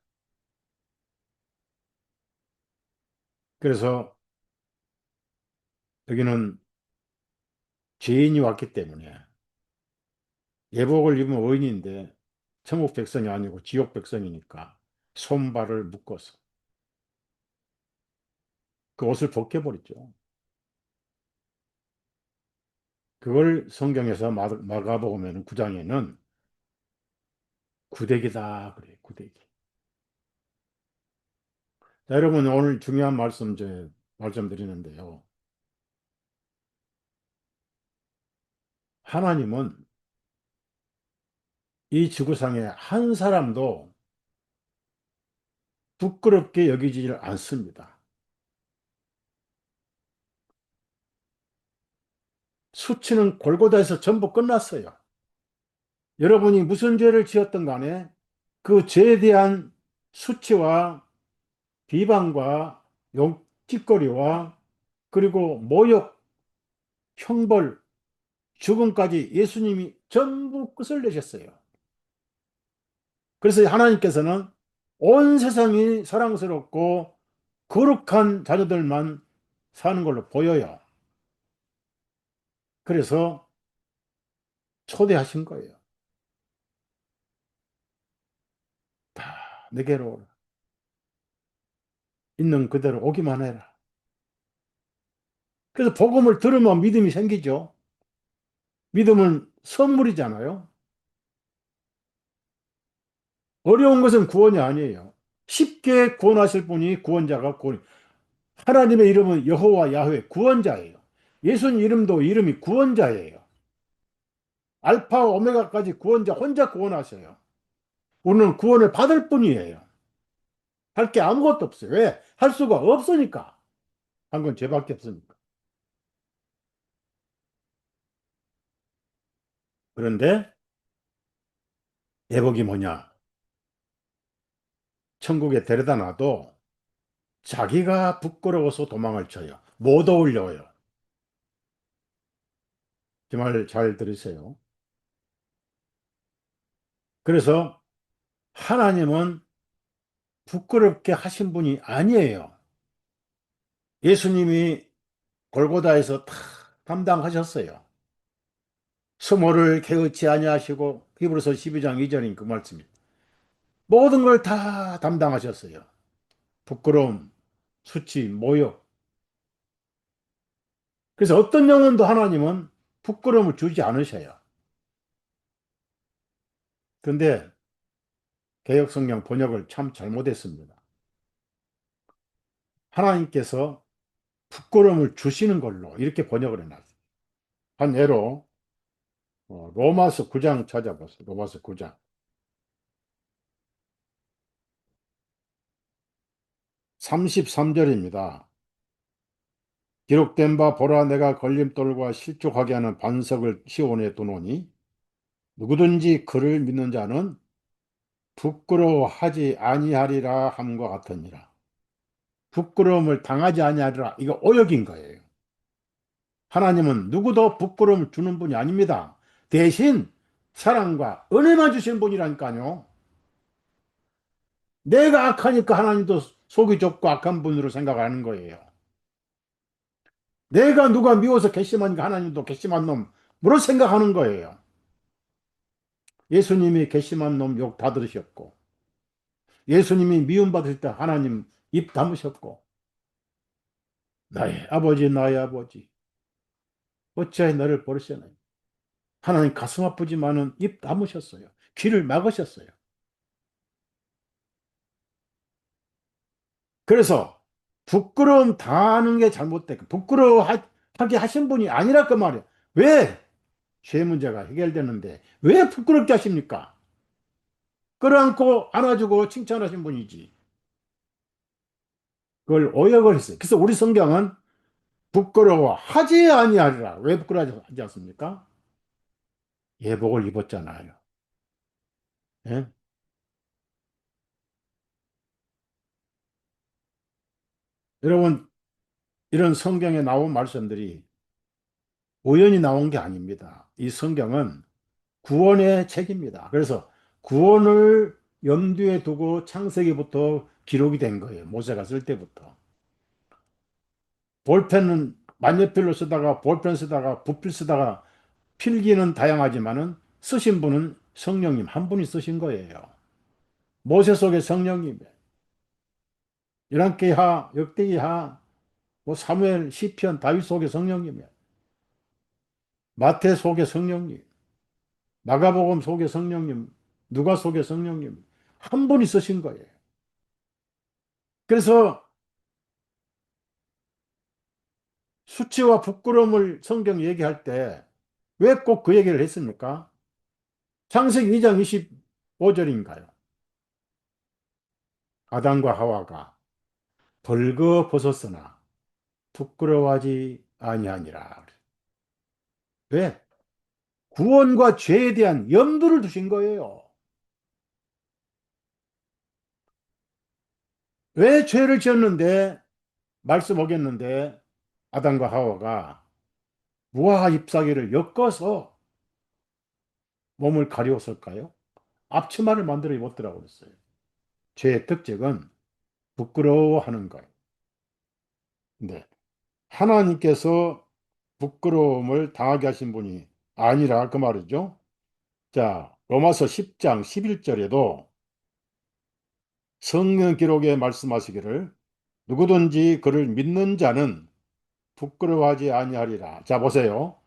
그래서 여기는 죄인이 왔기 때문에 예복을 입은 의인인데 천국 백성이 아니고 지옥 백성이니까 손발을 묶어서 그 옷을 벗겨버렸죠. 그걸 성경에서 마가복음에는 9장에는 구대기다 그래요. 구대기. 자, 여러분 오늘 중요한 말씀드리는데요. 하나님은 이 지구상에 한 사람도 부끄럽게 여기지를 않습니다. 수치는 골고다에서 전부 끝났어요. 여러분이 무슨 죄를 지었던 간에 그 죄에 대한 수치와 비방과 욕짓거리와 그리고 모욕, 형벌, 죽음까지 예수님이 전부 끝을 내셨어요. 그래서 하나님께서는 온 세상이 사랑스럽고 거룩한 자녀들만 사는 걸로 보여요. 그래서 초대하신 거예요. 다 내게로 있는 그대로 오기만 해라. 그래서 복음을 들으면 믿음이 생기죠. 믿음은 선물이잖아요. 어려운 것은 구원이 아니에요. 쉽게 구원하실 분이 구원자가 하나님의 이름은 여호와 야훼 구원자예요. 예수님 이름도 이름이 구원자예요. 알파 오메가까지 구원자 혼자 구원하셔요. 우리는 구원을 받을 뿐이에요. 할 게 아무것도 없어요. 왜? 할 수가 없으니까. 한 건 죄밖에 없으니까. 그런데 예복이 뭐냐? 천국에 데려다 놔도 자기가 부끄러워서 도망을 쳐요. 못 어울려요. 제 말 잘 들으세요. 그래서 하나님은 부끄럽게 하신 분이 아니에요. 예수님이 골고다에서 다 담당하셨어요. 수모를 개의치 아니하시고 히브리서 12장 2절인 그 말씀입니다. 모든 걸 다 담당하셨어요. 부끄러움, 수치, 모욕. 그래서 어떤 영혼도 하나님은 부끄러움을 주지 않으셔요. 그런데 개역성경 번역을 참 잘못했습니다. 하나님께서 부끄러움을 주시는 걸로 이렇게 번역을 해놨어요. 한 예로 로마서 9장 찾아보세요. 로마서 9장 33절입니다. 기록된 바 보라 내가 걸림돌과 실족하게 하는 반석을 시온에 두노니 누구든지 그를 믿는 자는 부끄러워하지 아니하리라 함과 같으니라. 부끄러움을 당하지 아니하리라. 이거 오역인 거예요. 하나님은 누구도 부끄러움을 주는 분이 아닙니다. 대신 사랑과 은혜만 주시는 분이라니까요. 내가 악하니까 하나님도 속이 좁고 악한 분으로 생각하는 거예요. 내가 누가 미워서 괘씸하니까 하나님도 괘씸한 놈으로 생각하는 거예요. 예수님이 괘씸한 놈 욕 다 들으셨고, 예수님이 미움받을 때 하나님 입 다무셨고, 나의 아버지, 나의 아버지, 어찌하여 너를 버리시나요? 하나님 가슴 아프지만은 입 다무셨어요. 귀를 막으셨어요. 그래서 부끄러움 당하는 게 잘못됐고, 부끄러워하게 하신 분이 아니라 그 말이에요. 왜? 죄 문제가 해결되는데, 왜 부끄럽게 하십니까? 끌어안고 안아주고 칭찬하신 분이지. 그걸 오역을 했어요. 그래서 우리 성경은 부끄러워하지 아니하리라. 왜 부끄러워하지 않습니까? 예복을 입었잖아요. 예? 여러분, 이런 성경에 나온 말씀들이 우연히 나온 게 아닙니다. 이 성경은 구원의 책입니다. 그래서 구원을 염두에 두고 창세기부터 기록이 된 거예요. 모세가 쓸 때부터. 볼펜은 만년필로 쓰다가 볼펜 쓰다가 부필 쓰다가 필기는 다양하지만은 쓰신 분은 성령님 한 분이 쓰신 거예요. 모세 속에 성령님, 열왕기하, 역대기하, 뭐 사무엘, 시편, 다윗 속에 성령님이야. 마태 속에 성령님, 마가복음 속에 성령님, 누가 속에 성령님 한 분이 쓰신 거예요. 그래서 수치와 부끄러움을 성경 얘기할 때 왜 꼭 그 얘기를 했습니까? 창세기 2장 25절인가요? 아담과 하와가 벌거벗었으나 부끄러워하지 아니하니라. 왜? 구원과 죄에 대한 염두를 두신 거예요. 왜 죄를 지었는데 말씀 어겼는데 아담과 하와가 무화 잎사귀를 엮어서 몸을 가리웠을까요? 앞치마를 만들어 입었더라고 그랬어요. 죄의 특징은 부끄러워하는 거예요. 근데 하나님께서 부끄러움을 당하게 하신 분이 아니라 그 말이죠. 자, 로마서 10장 11절에도 성경 기록에 말씀하시기를 누구든지 그를 믿는 자는 부끄러워하지 아니하리라. 자, 보세요.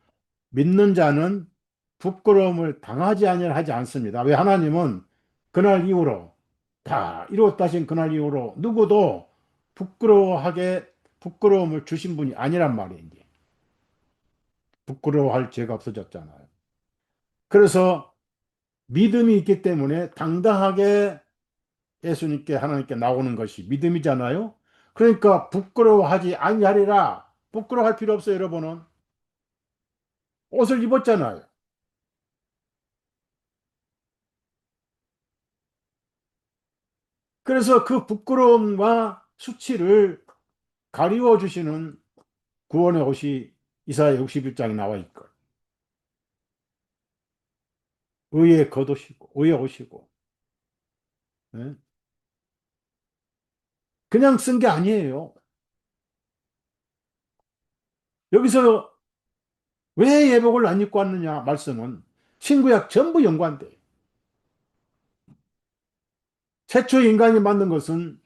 믿는 자는 부끄러움을 당하지 아니하리 하지 않습니다. 왜? 하나님은 그날 이후로 다 이루었다 하신 그날 이후로 누구도 부끄러움을 주신 분이 아니란 말이에요. 이제. 부끄러워할 죄가 없어졌잖아요. 그래서 믿음이 있기 때문에 당당하게 예수님께 하나님께 나오는 것이 믿음이잖아요. 그러니까 부끄러워하지 아니하리라. 부끄러워할 필요 없어요, 여러분은. 옷을 입었잖아요. 그래서 그 부끄러움과 수치를 가리워 주시는 구원의 옷이 이사야 61장에 나와 있고 의의 겉옷이고 의의 옷이고 예? 그냥 쓴 게 아니에요. 여기서 왜 예복을 안 입고 왔느냐 말씀은 신구약 전부 연관돼요. 최초 인간이 만든 것은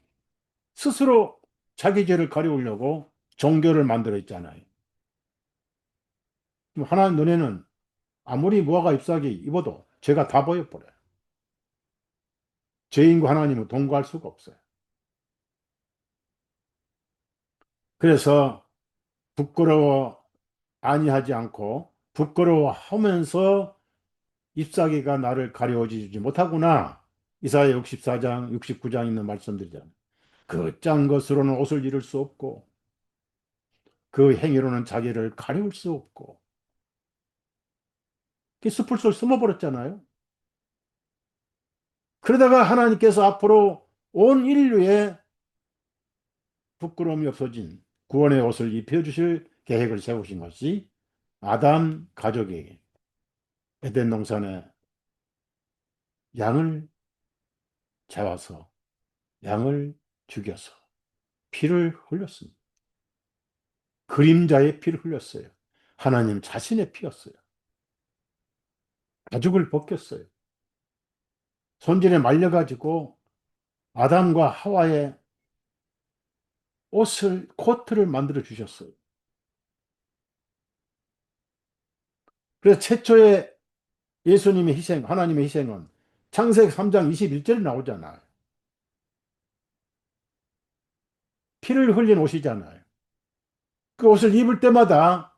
스스로 자기 죄를 가리우려고 종교를 만들어 있잖아요. 하나님 눈에는 아무리 무화과 잎사귀 입어도 죄가 다 보여버려요. 죄인과 하나님은 동거할 수가 없어요. 그래서 부끄러워 아니하지 않고 부끄러워하면서 잎사귀가 나를 가려주지 못하구나. 이사야 64장, 69장 있는 말씀들이잖아요. 그 짠 것으로는 옷을 이룰 수 없고 그 행위로는 자기를 가려울 수 없고 그 숲을 속 숨어버렸잖아요. 그러다가 하나님께서 앞으로 온 인류에 부끄러움이 없어진 구원의 옷을 입혀주실 계획을 세우신 것이 아담 가족에게 에덴 동산에 양을 잡아서 양을 죽여서 피를 흘렸습니다. 그림자의 피를 흘렸어요. 하나님 자신의 피였어요. 가죽을 벗겼어요. 손질에 말려가지고 아담과 하와의 옷을, 코트를 만들어 주셨어요. 그래서 최초의 예수님의 희생, 하나님의 희생은 창세기 3장 21절에 나오잖아요. 피를 흘린 옷이잖아요. 그 옷을 입을 때마다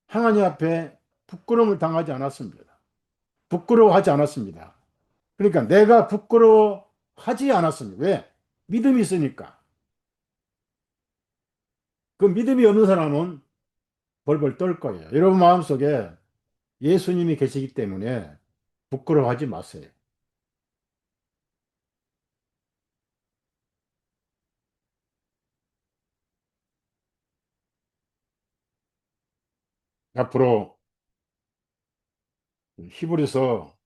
하나님 앞에 부끄러움을 당하지 않았습니다. 부끄러워하지 않았습니다. 그러니까 내가 부끄러워하지 않았습니다. 왜? 믿음이 있으니까. 그 믿음이 없는 사람은 벌벌 떨 거예요. 여러분 마음속에 예수님이 계시기 때문에 부끄러워하지 마세요. 앞으로 히브리서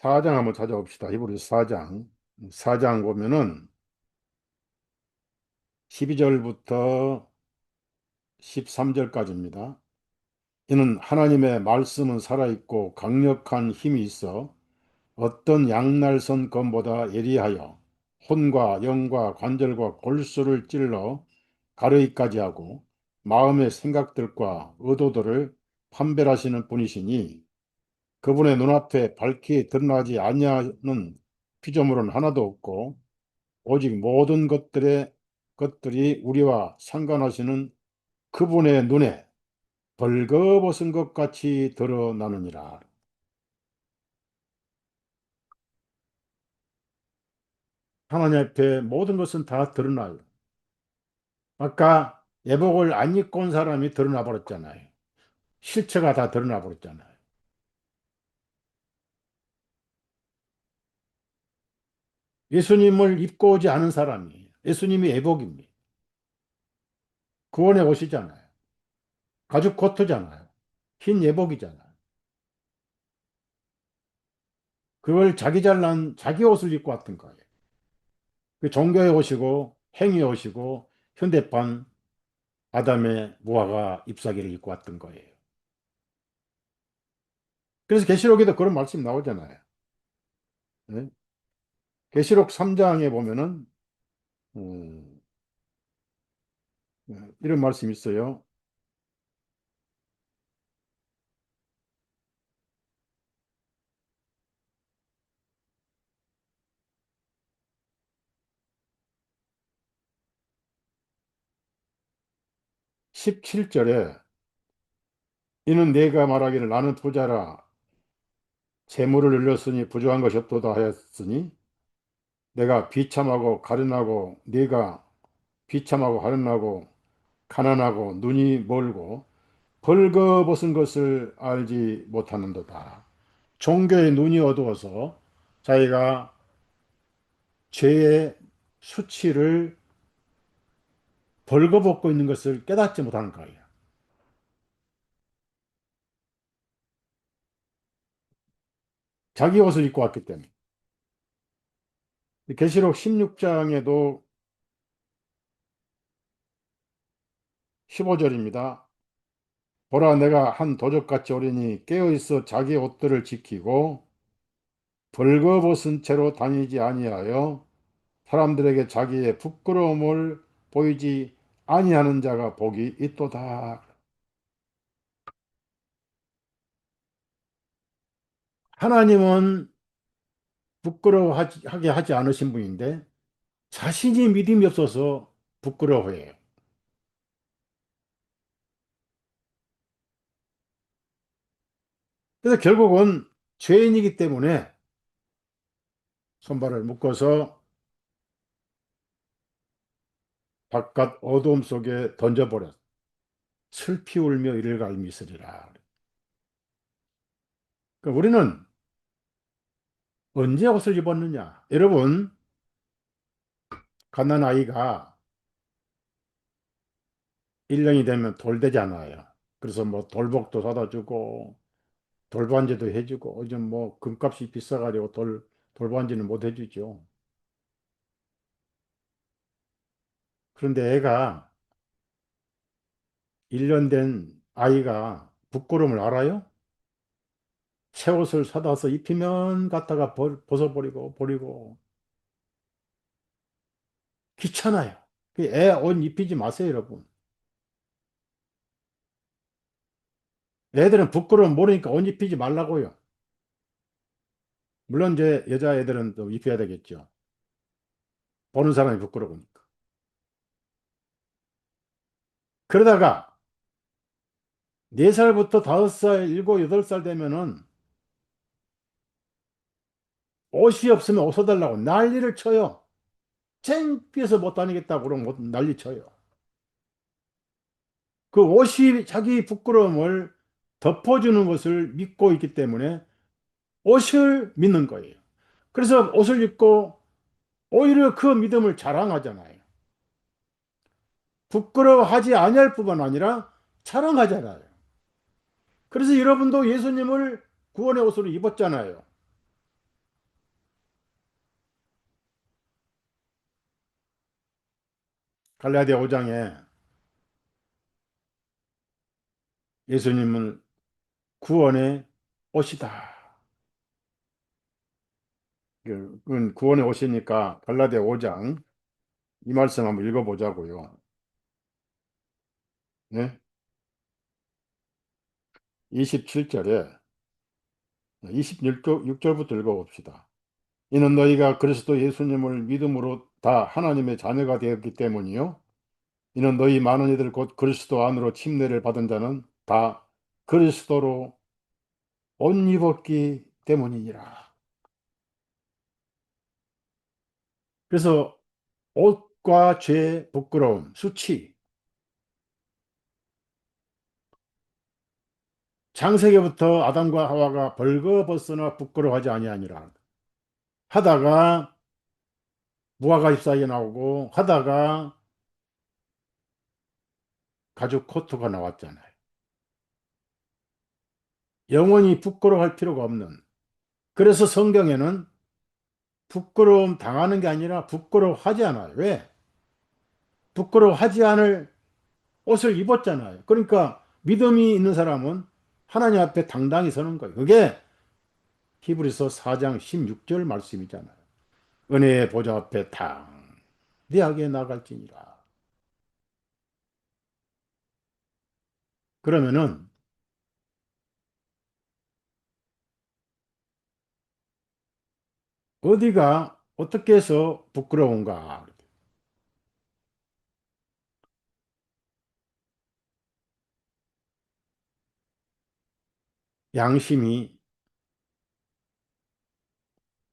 4장 한번 찾아봅시다. 히브리서 4장. 4장 보면은 12절부터 13절까지입니다. 이는 하나님의 말씀은 살아있고 강력한 힘이 있어 어떤 양날선 검보다 예리하여 혼과 영과 관절과 골수를 찔러 가르기까지 하고 마음의 생각들과 의도들을 판별하시는 분이시니 그분의 눈앞에 밝히 드러나지 아니하는 피조물은 하나도 없고 오직 모든 것들이 우리와 상관하시는 그분의 눈에 벌거벗은 것 같이 드러나느니라. 하나님 앞에 모든 것은 다 드러나요. 아까 예복을 안 입고 온 사람이 드러나 버렸잖아요. 실체가 다 드러나 버렸잖아요. 예수님을 입고 오지 않은 사람이 예수님이 예복입니다. 구원에 오시잖아요. 가죽 코트잖아요. 흰 예복이잖아요. 그걸 자기 잘난 자기 옷을 입고 왔던 거예요. 그 종교에 오시고 행위에 오시고 현대판 아담의 무화과 잎사귀를 입고 왔던 거예요. 그래서 계시록에도 그런 말씀 나오잖아요. 네? 계시록 3장에 보면은 음, 이런 말씀이 있어요. 17절에 이는 내가 말하기를 나는 부자라 재물을 늘렸으니 부족한 것이 없도다 하였으니 내가 비참하고 가련하고 네가 비참하고 가련하고 가난하고 눈이 멀고 벌거벗은 것을 알지 못하는도다. 종교의 눈이 어두워서 자기가 죄의 수치를 벌거벗고 있는 것을 깨닫지 못하는 거예요. 자기 옷을 입고 왔기 때문에. 계시록 16장에도 15절입니다. 보라 내가 한 도적같이 오리니 깨어있어 자기 옷들을 지키고 벌거벗은 채로 다니지 아니하여 사람들에게 자기의 부끄러움을 보이지 아니하는 자가 복이 있도다. 하나님은 부끄러워하게 하지 않으신 분인데 자신이 믿음이 없어서 부끄러워해요. 그래서 결국은 죄인이기 때문에 손발을 묶어서 바깥 어두움 속에 던져버렸. 슬피 울며 이를 갈미으리라. 그러니까 우리는 언제 옷을 입었느냐? 여러분, 갓난 아이가 1년이 되면 돌되잖아요. 그래서 뭐 돌복도 사다 주고 돌반지도 해주고 요즘 뭐 금값이 비싸가지고 돌반지는 못 해주죠. 그런데 애가 1년 된 아이가 부끄러움을 알아요? 새 옷을 사다 서 입히면 갖다가 벗어버리고 버리고 귀찮아요. 애 옷 입히지 마세요, 여러분. 애들은 부끄러움 모르니까 옷 입히지 말라고요. 물론 이제 여자애들은 또 입혀야 되겠죠. 보는 사람이 부끄러우니까. 그러다가 4살부터 5살, 7, 8살 되면은 옷이 없으면 옷 사달라고 난리를 쳐요. 창피해서 못 다니겠다고 그러면 난리 쳐요. 그 옷이 자기 부끄러움을 덮어주는 것을 믿고 있기 때문에 옷을 믿는 거예요. 그래서 옷을 입고 오히려 그 믿음을 자랑하잖아요. 부끄러워하지 아니할 뿐만 아니라 자랑하잖아요. 그래서 여러분도 예수님을 구원의 옷으로 입었잖아요. 갈라디아 5장에 예수님은 구원의 옷이다. 그건 구원의 옷이니까 갈라디아 5장 이 말씀 한번 읽어보자고요. 네? 27절에 26절부터 읽어봅시다. 이는 너희가 그리스도 예수님을 믿음으로 다 하나님의 자녀가 되었기 때문이요. 이는 너희 많은 이들 곧 그리스도 안으로 침례를 받은 자는 다 그리스도로 옷 입었기 때문이니라. 그래서 옷과 죄, 부끄러움, 수치, 창세기부터 아담과 하와가 벌거벗으나 부끄러워하지 아니하니라. 하다가 무화과 잎사귀 나오고 하다가 가죽 코트가 나왔잖아요. 영원히 부끄러워할 필요가 없는. 그래서 성경에는 부끄러움 당하는 게 아니라 부끄러워하지 않아요. 왜? 부끄러워하지 않을 옷을 입었잖아요. 그러니까 믿음이 있는 사람은 하나님 앞에 당당히 서는 거예요. 그게 히브리서 4장 16절 말씀이잖아요. 은혜의 보좌 앞에 당대하게 나갈지니라. 그러면은 어디가 어떻게 해서 부끄러운가? 양심이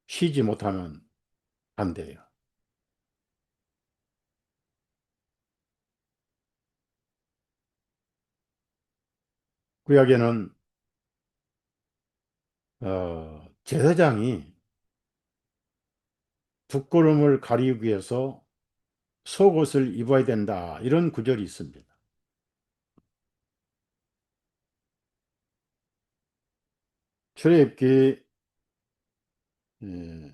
쉬지 못하면 안 돼요. 구약에는 제사장이 부끄러움을 가리기 위해서 속옷을 입어야 된다. 이런 구절이 있습니다. 출애굽기 예,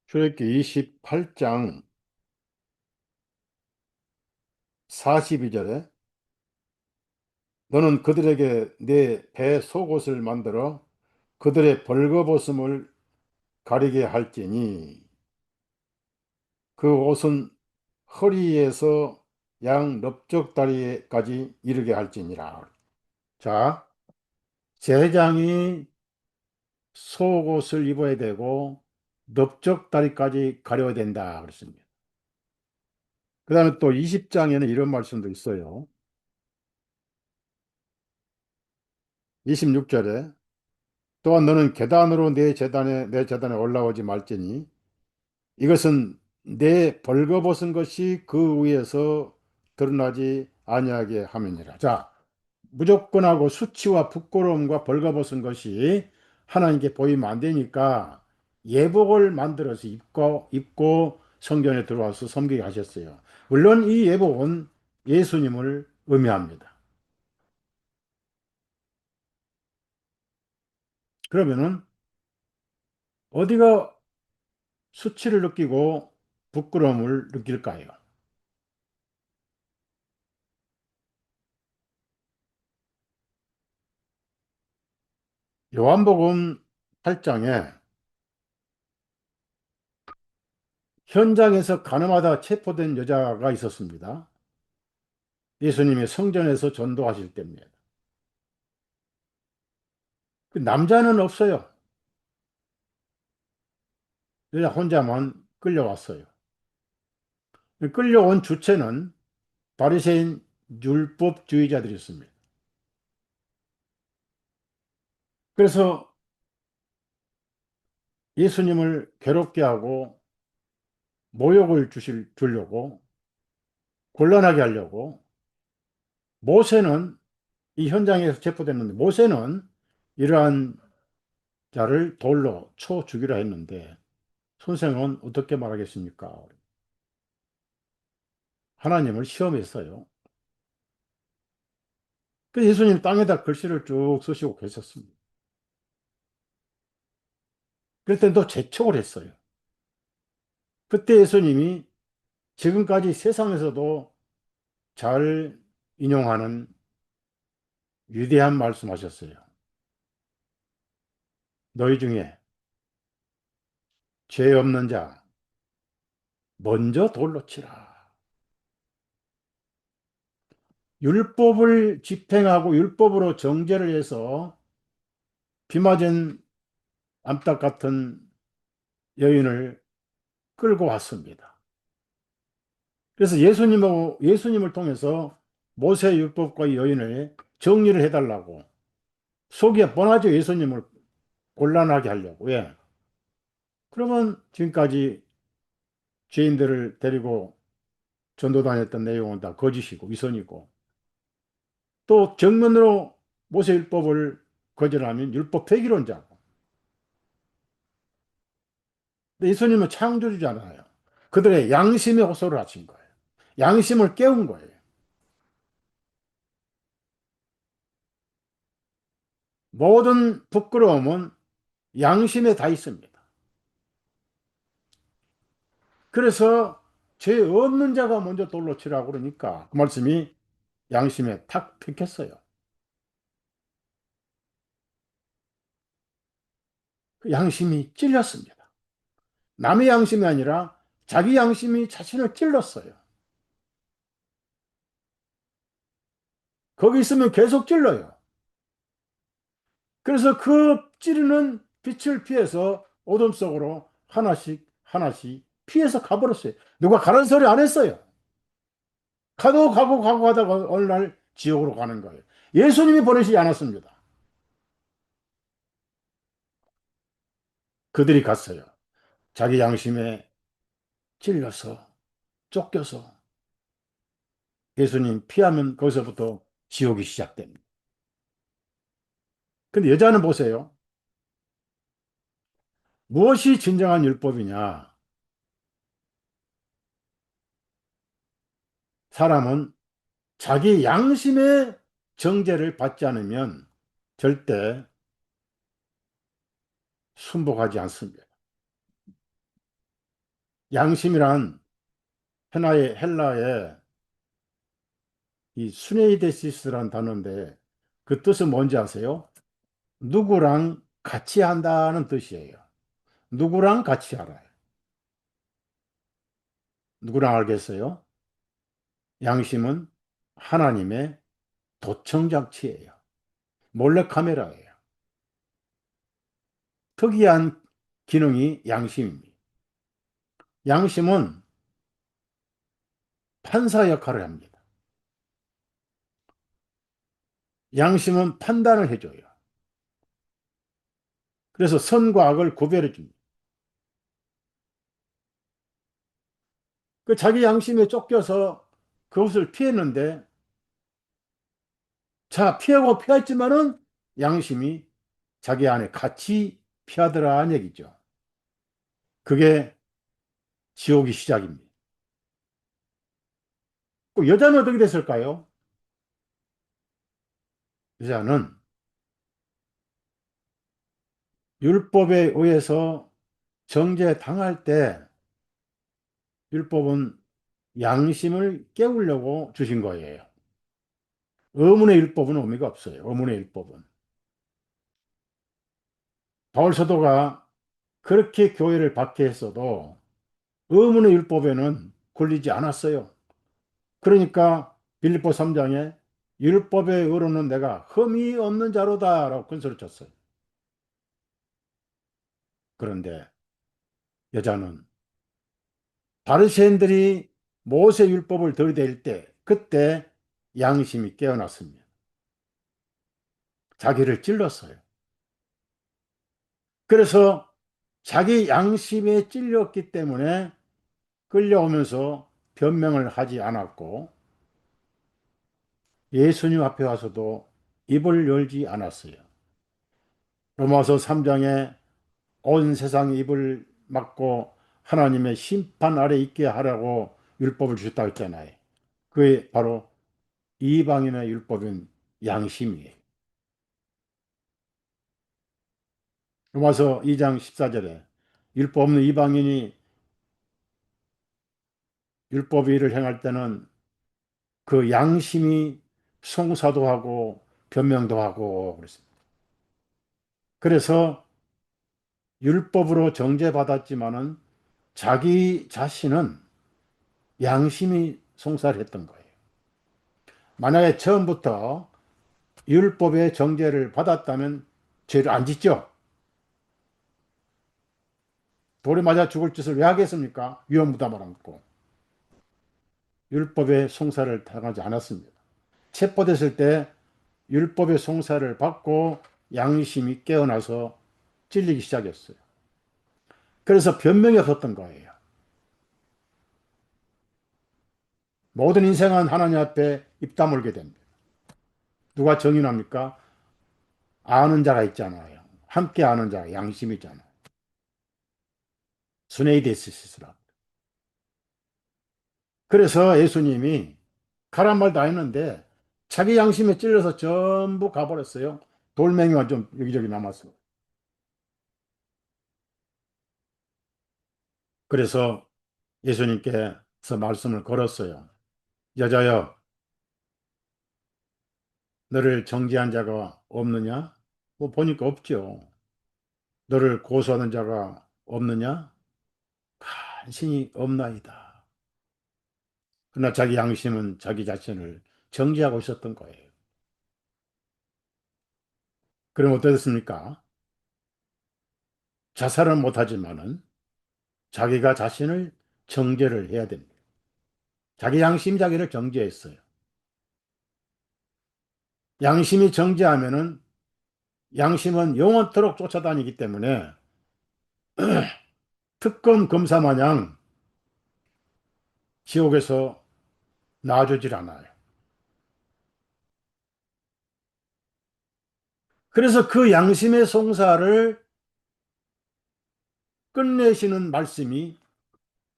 출애굽기 28장 42절에 너는 그들에게 내 배 속옷을 만들어 그들의 벌거벗음을 가리게 할지니 그 옷은 허리에서 양 넓적다리까지 이르게 할지니라. 자, 제장이 속옷을 입어야 되고 넓적다리까지 가려야 된다 그랬습니다. 그 다음에 또 20장에는 이런 말씀도 있어요. 26절에 또한 너는 계단으로 내 재단에 올라오지 말지니 이것은 내 벌거벗은 것이 그 위에서 드러나지 아니하게 함이니라. 자, 무조건하고 수치와 부끄러움과 벌거벗은 것이 하나님께 보이면 안 되니까 예복을 만들어서 입고 성전에 들어와서 섬기게 하셨어요. 물론 이 예복은 예수님을 의미합니다. 그러면은 어디가 수치를 느끼고 부끄러움을 느낄까요? 요한복음 8장에 현장에서 가늠하다 체포된 여자가 있었습니다. 예수님이 성전에서 전도하실 때입니다. 그 남자는 없어요. 여자 혼자만 끌려왔어요. 끌려온 주체는 바리새인 율법주의자들이었습니다. 그래서 예수님을 괴롭게 하고 모욕을 주려고 곤란하게 하려고 모세는 이 현장에서 체포됐는데 모세는 이러한 자를 돌로 쳐 죽이라 했는데 선생은 어떻게 말하겠습니까? 하나님을 시험했어요. 그래서 예수님 땅에다 글씨를 쭉 쓰시고 계셨습니다. 그랬더니 또 재촉을 했어요. 그때 예수님이 지금까지 세상에서도 잘 인용하는 위대한 말씀하셨어요. 너희 중에 죄 없는 자 먼저 돌로 치라. 율법을 집행하고 율법으로 정죄를 해서 비 맞은 암탉 같은 여인을 끌고 왔습니다. 그래서 예수님을 통해서 모세 율법과 이 여인을 정리를 해달라고 속이 뻔하죠. 예수님을 곤란하게 하려고. 왜? 그러면 지금까지 죄인들을 데리고 전도 다녔던 내용은 다 거짓이고 위선이고 또 정면으로 모세 율법을 거절하면 율법 폐기론자고. 근데 예수님은 창조주잖아요. 그들의 양심에 호소를 하신 거예요. 양심을 깨운 거예요. 모든 부끄러움은 양심에 다 있습니다. 그래서 죄 없는 자가 먼저 돌로 치라고 그러니까 그 말씀이 양심에 탁 박혔어요. 그 양심이 찔렸습니다. 남의 양심이 아니라 자기 양심이 자신을 찔렀어요. 거기 있으면 계속 찔러요. 그래서 그 찌르는 빛을 피해서 어둠 속으로 하나씩 하나씩 피해서 가버렸어요. 누가 가라는 소리 안 했어요. 가고 하다가 어느 날 지옥으로 가는 거예요. 예수님이 보내시지 않았습니다. 그들이 갔어요. 자기 양심에 찔려서 쫓겨서 예수님 피하면 거기서부터 지옥이 시작됩니다. 근데 여자는 보세요. 무엇이 진정한 율법이냐? 사람은 자기 양심의 정죄를 받지 않으면 절대 순복하지 않습니다. 양심이란 헬라의 이 수네이데시스라는 단어인데 그 뜻은 뭔지 아세요? 누구랑 같이 한다는 뜻이에요. 누구랑 같이 알아요? 누구랑 알겠어요? 양심은 하나님의 도청장치예요. 몰래카메라예요. 특이한 기능이 양심입니다. 양심은 판사 역할을 합니다. 양심은 판단을 해줘요. 그래서 선과 악을 구별해 줍니다. 그 자기 양심에 쫓겨서 그것을 피했는데, 자, 피하고 피했지만은 양심이 자기 안에 같이 피하더라는 얘기죠. 그게 지옥의 시작입니다. 그 여자는 어떻게 됐을까요? 여자는 율법에 의해서 정죄당할 때 율법은 양심을 깨우려고 주신 거예요. 의문의 율법은 의미가 없어요. 의문의 율법은. 바울 사도가 그렇게 교회를 박해했어도 의문의 율법에는 걸리지 않았어요. 그러니까 빌립보 3장에 율법의 의로는 내가 흠이 없는 자로다라고 큰소리 쳤어요. 그런데 여자는 바리새인들이 모세 율법을 들이댈 때 그때 양심이 깨어났습니다. 자기를 찔렀어요. 그래서 자기 양심에 찔렸기 때문에 끌려오면서 변명을 하지 않았고 예수님 앞에 와서도 입을 열지 않았어요. 로마서 3장에 온 세상의 입을 막고 하나님의 심판 아래 있게 하라고 율법을 주셨다고 했잖아요. 그게 바로 이방인의 율법인 양심이에요. 로마서 2장 14절에 율법 없는 이방인이 율법의 일을 행할 때는 그 양심이 송사도 하고 변명도 하고 그랬습니다. 그래서 율법으로 정죄받았지만은 자기 자신은 양심이 송사를 했던 거예요. 만약에 처음부터 율법의 정죄를 받았다면 죄를 안 짓죠. 돌에 맞아 죽을 짓을 왜 하겠습니까? 위험부담을 안고. 율법의 송사를 당하지 않았습니다. 체포됐을 때 율법의 송사를 받고 양심이 깨어나서 찔리기 시작했어요. 그래서 변명이 없었던 거예요. 모든 인생은 하나님 앞에 입 다물게 됩니다. 누가 정인합니까? 아는 자가 있잖아요. 함께 아는 자가 양심이잖아요. 스네이데스시스라. 그래서 예수님이 가란 말 다 했는데 자기 양심에 찔려서 전부 가버렸어요. 돌멩이가 좀 여기저기 남았어. 그래서 예수님께서 말씀을 걸었어요. 여자여, 너를 정죄한 자가 없느냐? 뭐 보니까 없죠. 너를 고소하는 자가 없느냐? 간신히 없나이다. 그러나 자기 양심은 자기 자신을 정죄하고 있었던 거예요. 그럼 어떻습니까? 자살은 못하지만은 자기가 자신을 정죄를 해야 됩니다. 자기 양심 자기를 정죄했어요. 양심이 정죄하면은 양심은 영원토록 쫓아다니기 때문에 특검 검사 마냥 지옥에서 놔주질 않아요. 그래서 그 양심의 송사를 끝내시는 말씀이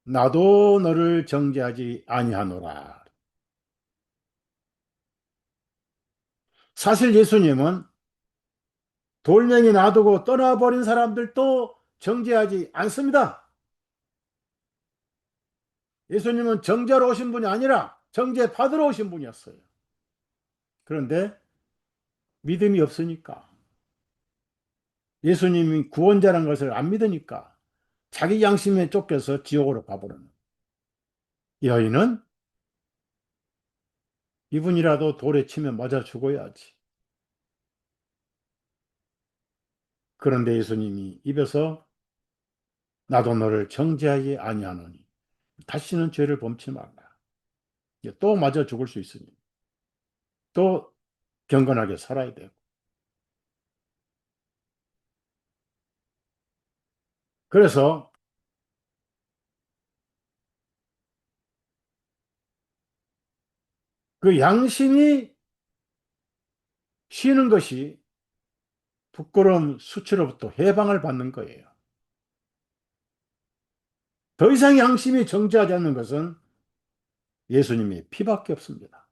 나도 너를 정죄하지 아니하노라. 사실 예수님은 돌멩이 놔두고 떠나버린 사람들도 정죄하지 않습니다. 예수님은 정죄하러 오신 분이 아니라 정죄 받으러 오신 분이었어요. 그런데 믿음이 없으니까 예수님이 구원자라는 것을 안 믿으니까 자기 양심에 쫓겨서 지옥으로 가버리는. 여인은 이분이라도 돌에 치면 맞아 죽어야지. 그런데 예수님이 입에서 나도 너를 정죄하지 아니하노니 다시는 죄를 범치 말라. 또 맞아 죽을 수 있으니 또 경건하게 살아야 되고. 그래서 그 양심이 쉬는 것이 부끄러움 수치로부터 해방을 받는 거예요. 더 이상 양심이 정죄하지 않는 것은 예수님의 피밖에 없습니다.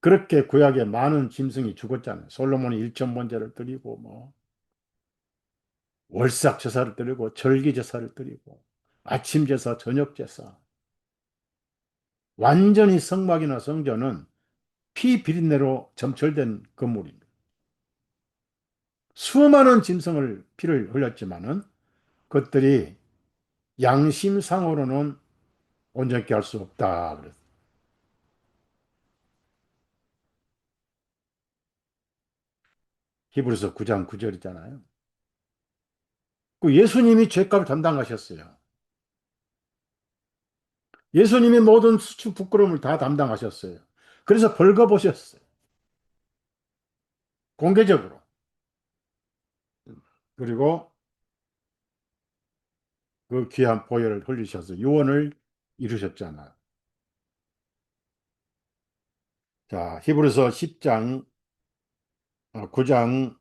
그렇게 구약에 많은 짐승이 죽었잖아요. 솔로몬이 일천번제를 드리고 뭐 월삭 제사를 드리고 절기 제사를 드리고 아침 제사, 저녁 제사. 완전히 성막이나 성전은 피 비린내로 점철된 건물입니다. 수많은 짐승을 피를 흘렸지만은 그것들이 양심상으로는 온전케 할 수 없다. 그래서 히브리서 9장 9절이잖아요. 그 예수님이 죄값을 담당하셨어요. 예수님이 모든 수치 부끄러움을 다 담당하셨어요. 그래서 벌거보셨어요. 공개적으로. 그리고 그 귀한 보혈을 흘리셔서 유언을 이루셨잖아요. 자, 히브리서 10장, 9장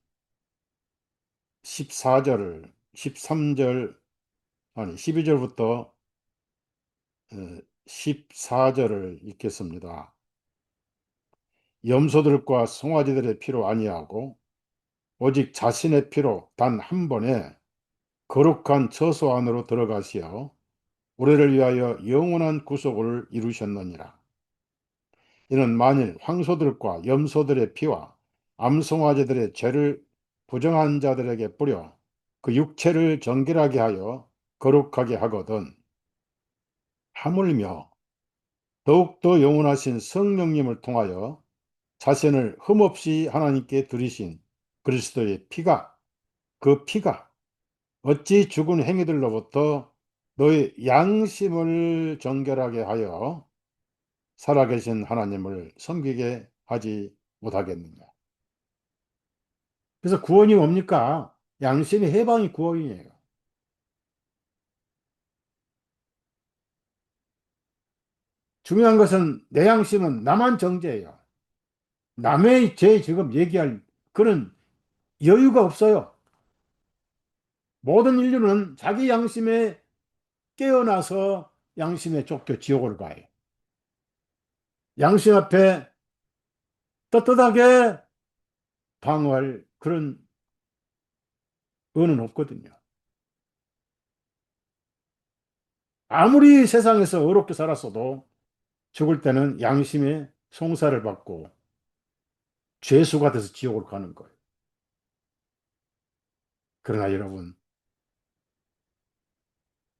14절을, 13절, 아니, 12절부터 14절을 읽겠습니다. 염소들과 송아지들의 피로 아니하고 오직 자신의 피로 단 한 번에 거룩한 처소 안으로 들어가시어 우리를 위하여 영원한 구속을 이루셨느니라. 이는 만일 황소들과 염소들의 피와 암송아지들의 죄를 부정한 자들에게 뿌려 그 육체를 정결하게 하여 거룩하게 하거든 하물며 더욱더 영원하신 성령님을 통하여 자신을 흠없이 하나님께 드리신 그리스도의 피가 그 피가 어찌 죽은 행위들로부터 너의 양심을 정결하게 하여 살아계신 하나님을 섬기게 하지 못하겠느냐. 그래서 구원이 뭡니까? 양심의 해방이 구원이에요. 중요한 것은 내 양심은 나만 정죄해요. 남의 죄 지금 얘기할 그런 여유가 없어요. 모든 인류는 자기 양심에 깨어나서 양심에 쫓겨 지옥을 가요. 양심 앞에 떳떳하게 방어할 그런 의는 없거든요. 아무리 세상에서 어렵게 살았어도 죽을 때는 양심의 송사를 받고 죄수가 돼서 지옥을 가는 거예요. 그러나 여러분,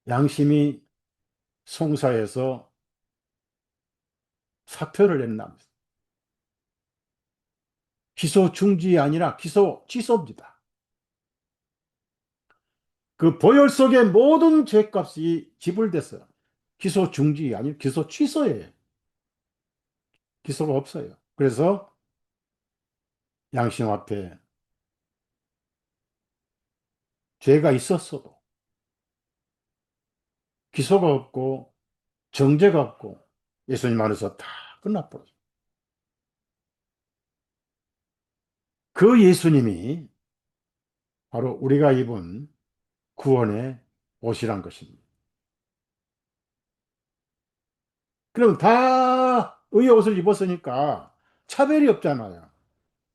양심이 송사해서 사표를 낸답니다. 기소 중지이 아니라 기소 취소입니다. 그 보혈 속에 모든 죄값이 지불됐어요. 기소 중지 아니면 기소 취소예요. 기소가 없어요. 그래서 양심 앞에 죄가 있었어도 기소가 없고 정죄가 없고 예수님 안에서 다 끝나버려요. 그 예수님이 바로 우리가 입은 구원의 옷이란 것입니다. 그럼 다 의의 옷을 입었으니까 차별이 없잖아요.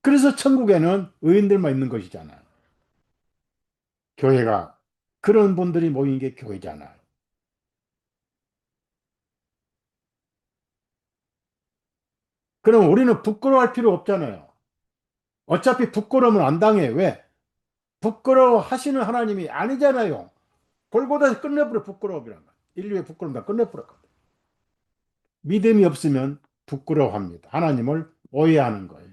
그래서 천국에는 의인들만 있는 것이잖아요. 교회가 그런 분들이 모인 게 교회잖아요. 그럼 우리는 부끄러워할 필요 없잖아요. 어차피 부끄러우면 안 당해. 왜? 부끄러워 하시는 하나님이 아니잖아요. 골고다에서 끝내버려, 부끄러움이란 말. 인류의 부끄러움 다 끝내버려. 믿음이 없으면 부끄러워합니다. 하나님을 오해하는 거예요.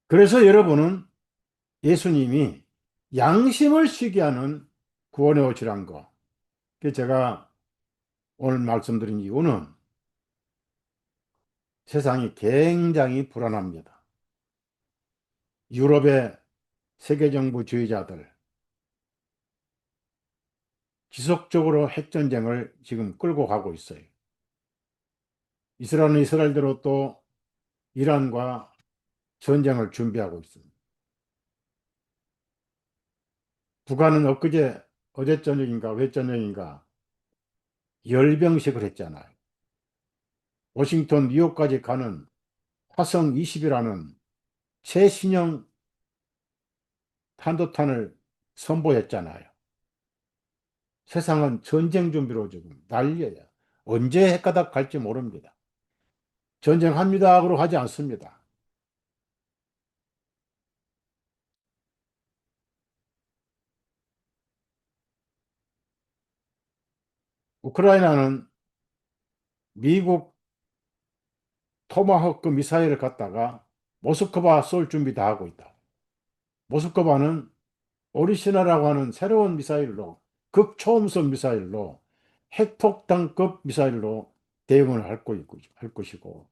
그래서 여러분은 예수님이 양심을 쉬게 하는 구원의 옷이란 거. 그 제가 오늘 말씀드린 이유는 세상이 굉장히 불안합니다. 유럽의 세계정부주의자들 지속적으로 핵전쟁을 지금 끌고 가고 있어요. 이스라엘은 이스라엘대로 또 이란과 전쟁을 준비하고 있습니다. 북한은 엊그제 어제 저녁인가 왜 저녁인가 열병식을 했잖아요. 워싱턴 뉴욕까지 가는 화성 20이라는 최신형 탄도탄을 선보였잖아요. 세상은 전쟁 준비로 지금 난리예요. 언제 핵가닥 갈지 모릅니다. 전쟁합니다. 그러고 하지 않습니다. 우크라이나는 미국 토마호크 미사일을 갖다가 모스크바 쏠 준비 다 하고 있다. 모스크바는 오리시나라고 하는 새로운 미사일로 극초음속 미사일로 핵폭탄급 미사일로 대응을 할 것이고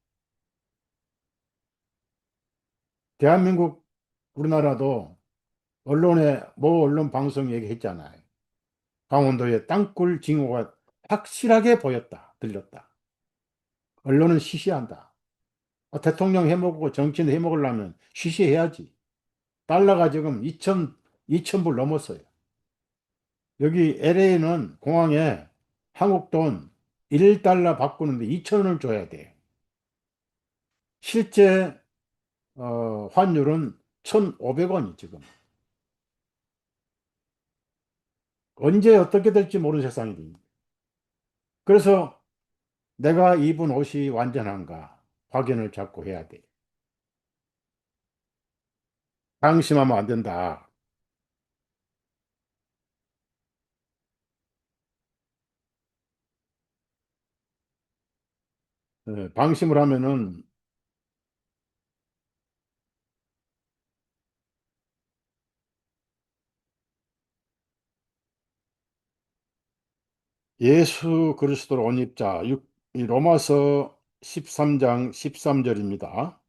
대한민국 우리나라도 언론에 모 언론 방송 얘기했잖아요. 강원도의 땅굴 징후가 확실하게 보였다, 들렸다. 언론은 시시한다. 대통령 해먹고 정치인 해먹으려면 시시해야지. 달러가 지금 2,000불 넘었어요. 여기 LA는 공항에 한국 돈 1달러 바꾸는데 2,000원을 줘야 돼. 실제 환율은 1,500원이 지금. 언제 어떻게 될지 모르는 세상이니. 그래서 내가 입은 옷이 완전한가 확인을 자꾸 해야 돼. 방심하면 안 된다. 방심을 하면은 예수 그리스도로 온 입자 이 로마서 13장 13절입니다.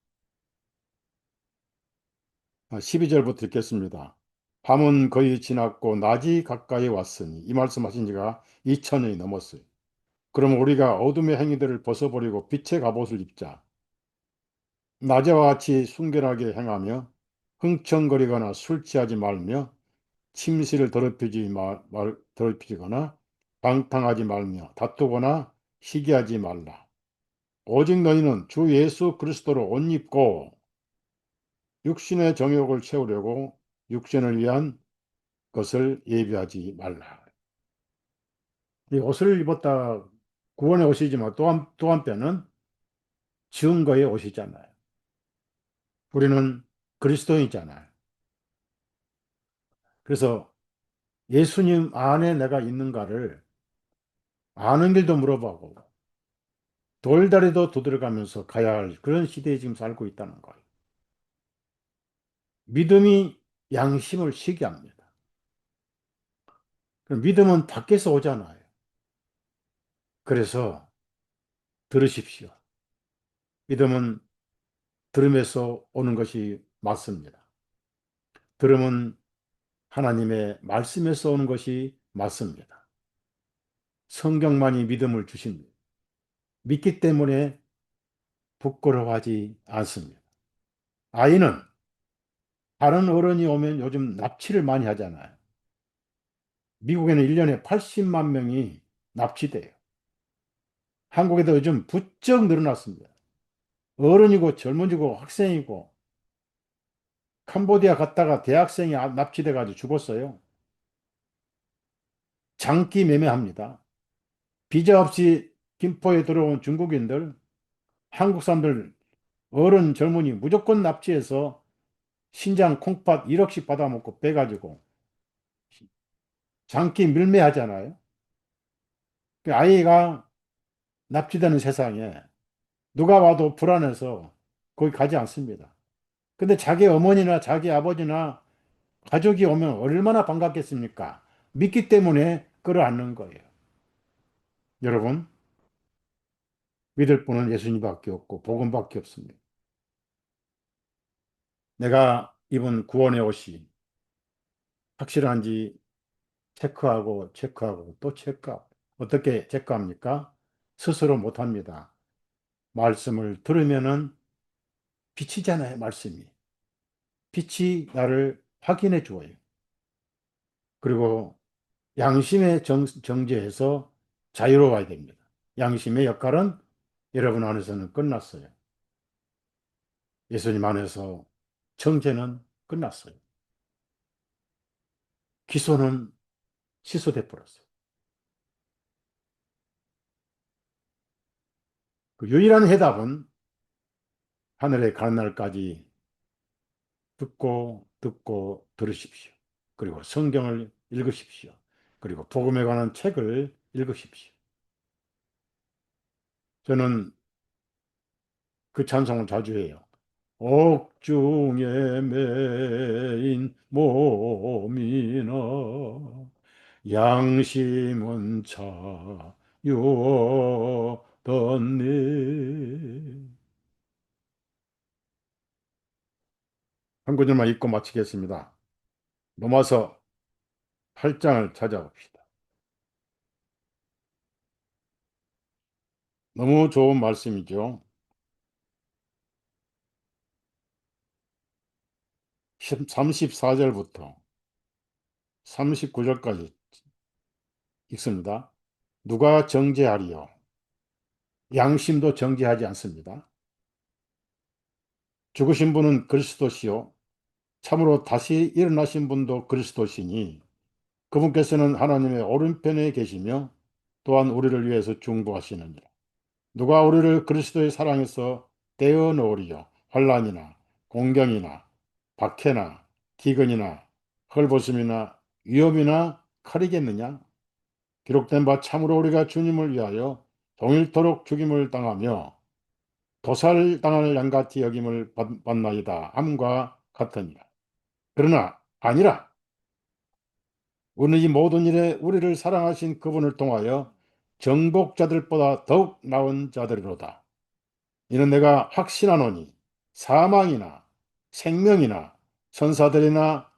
12절부터 읽겠습니다. 밤은 거의 지났고 낮이 가까이 왔으니 이 말씀하신 지가 2000년이 넘었어요. 그럼 우리가 어둠의 행위들을 벗어버리고 빛의 갑옷을 입자. 낮에와 같이 순결하게 행하며 흥청거리거나 술 취하지 말며 침실을 더럽히거나 방탕하지 말며 다투거나 시기하지 말라. 오직 너희는 주 예수 그리스도로 옷 입고 육신의 정욕을 채우려고 육신을 위한 것을 예비하지 말라. 이 옷을 입었다 구원의 옷이지만 또 한편은 증거의 옷이잖아요. 우리는 그리스도인이잖아요. 그래서 예수님 안에 내가 있는가를 아는 길도 물어보고 돌다리도 두드려가면서 가야 할 그런 시대에 지금 살고 있다는 거예요. 믿음이 양심을 쉬게 합니다. 믿음은 밖에서 오잖아요. 그래서 들으십시오. 믿음은 들음에서 오는 것이 맞습니다. 들음은 하나님의 말씀에서 오는 것이 맞습니다. 성경만이 믿음을 주십니다. 믿기 때문에 부끄러워하지 않습니다. 아이는 다른 어른이 오면 요즘 납치를 많이 하잖아요. 미국에는 1년에 80만 명이 납치돼요. 한국에도 요즘 부쩍 늘어났습니다. 어른이고 젊은이고 학생이고 캄보디아 갔다가 대학생이 납치돼 가지고 죽었어요. 장기 매매합니다. 비자 없이 김포에 들어온 중국인들, 한국 사람들, 어른 젊은이 무조건 납치해서 신장 콩팥 1억씩 받아먹고 빼가지고 장기 밀매하잖아요. 그 아이가 납치되는 세상에 누가 와도 불안해서 거기 가지 않습니다. 근데 자기 어머니나 자기 아버지나 가족이 오면 얼마나 반갑겠습니까? 믿기 때문에 끌어안는 거예요. 여러분, 믿을 분은 예수님밖에 없고 복음밖에 없습니다. 내가 입은 구원의 옷이 확실한지 체크하고 체크하고 또 체크하고. 어떻게 체크합니까? 스스로 못합니다. 말씀을 들으면은 빛이잖아요, 말씀이. 빛이 나를 확인해 주어요. 그리고 양심의 정죄에서 자유로워야 됩니다. 양심의 역할은 여러분 안에서는 끝났어요. 예수님 안에서 정죄는 끝났어요. 기소는 취소돼 버렸어요. 그 유일한 해답은 하늘에 가는 날까지 듣고 듣고 들으십시오. 그리고 성경을 읽으십시오. 그리고 복음에 관한 책을 읽으십시오. 저는 그 찬송을 자주 해요. 옥중에 매인 몸이나 양심은 자유었네. 한 구절만 읽고 마치겠습니다. 넘어서 8장을 찾아봅시다. 너무 좋은 말씀이죠. 34절부터 39절까지 읽습니다. 누가 정죄하리요? 양심도 정죄하지 않습니다. 죽으신 분은 그리스도시요. 참으로 다시 일어나신 분도 그리스도시니 그분께서는 하나님의 오른편에 계시며 또한 우리를 위해서 중보하시느니라. 누가 우리를 그리스도의 사랑에서 떼어 놓으리요? 환난이나 공경이나 박해나 기근이나 헐벗음이나 위험이나 칼이겠느냐? 기록된 바 참으로 우리가 주님을 위하여 동일토록 죽임을 당하며 도살당할 양같이 여김을 받나이다 함과 같으니라. 그러나 아니라 우리는 이 모든 일에 우리를 사랑하신 그분을 통하여 정복자들보다 더욱 나은 자들이로다. 이는 내가 확신하노니 사망이나 생명이나 천사들이나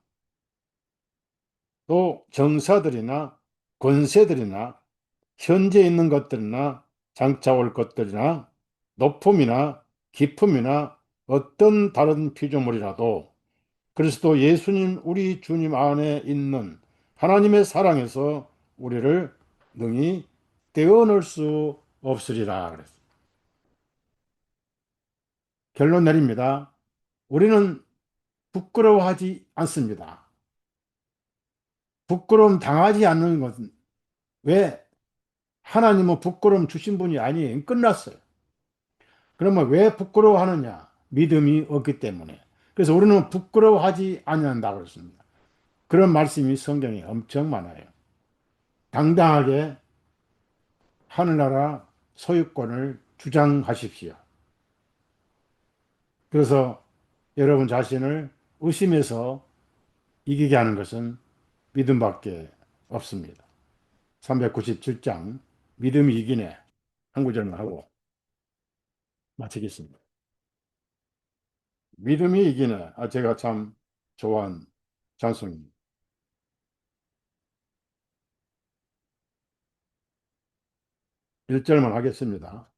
또 정사들이나 권세들이나 현재 있는 것들이나 장차 올 것들이나 높음이나 깊음이나 어떤 다른 피조물이라도 그리스도 예수님 우리 주님 안에 있는 하나님의 사랑에서 우리를 능히 떼어낼 수 없으리라 그랬어요. 결론 내립니다. 우리는 부끄러워하지 않습니다. 부끄러움 당하지 않는 것은 왜? 하나님은 부끄러움 주신 분이 아니에요. 끝났어요. 그러면 왜 부끄러워하느냐? 믿음이 없기 때문에. 그래서 우리는 부끄러워하지 않는다고 그랬습니다. 그런 말씀이 성경에 엄청 많아요. 당당하게 하늘나라 소유권을 주장하십시오. 그래서 여러분 자신을 의심해서 이기게 하는 것은 믿음밖에 없습니다. 397장 믿음이 이기네 한 구절만 하고 마치겠습니다. 믿음이 이기네. 제가 참 좋아하는 찬송입니다. 1절만 하겠습니다.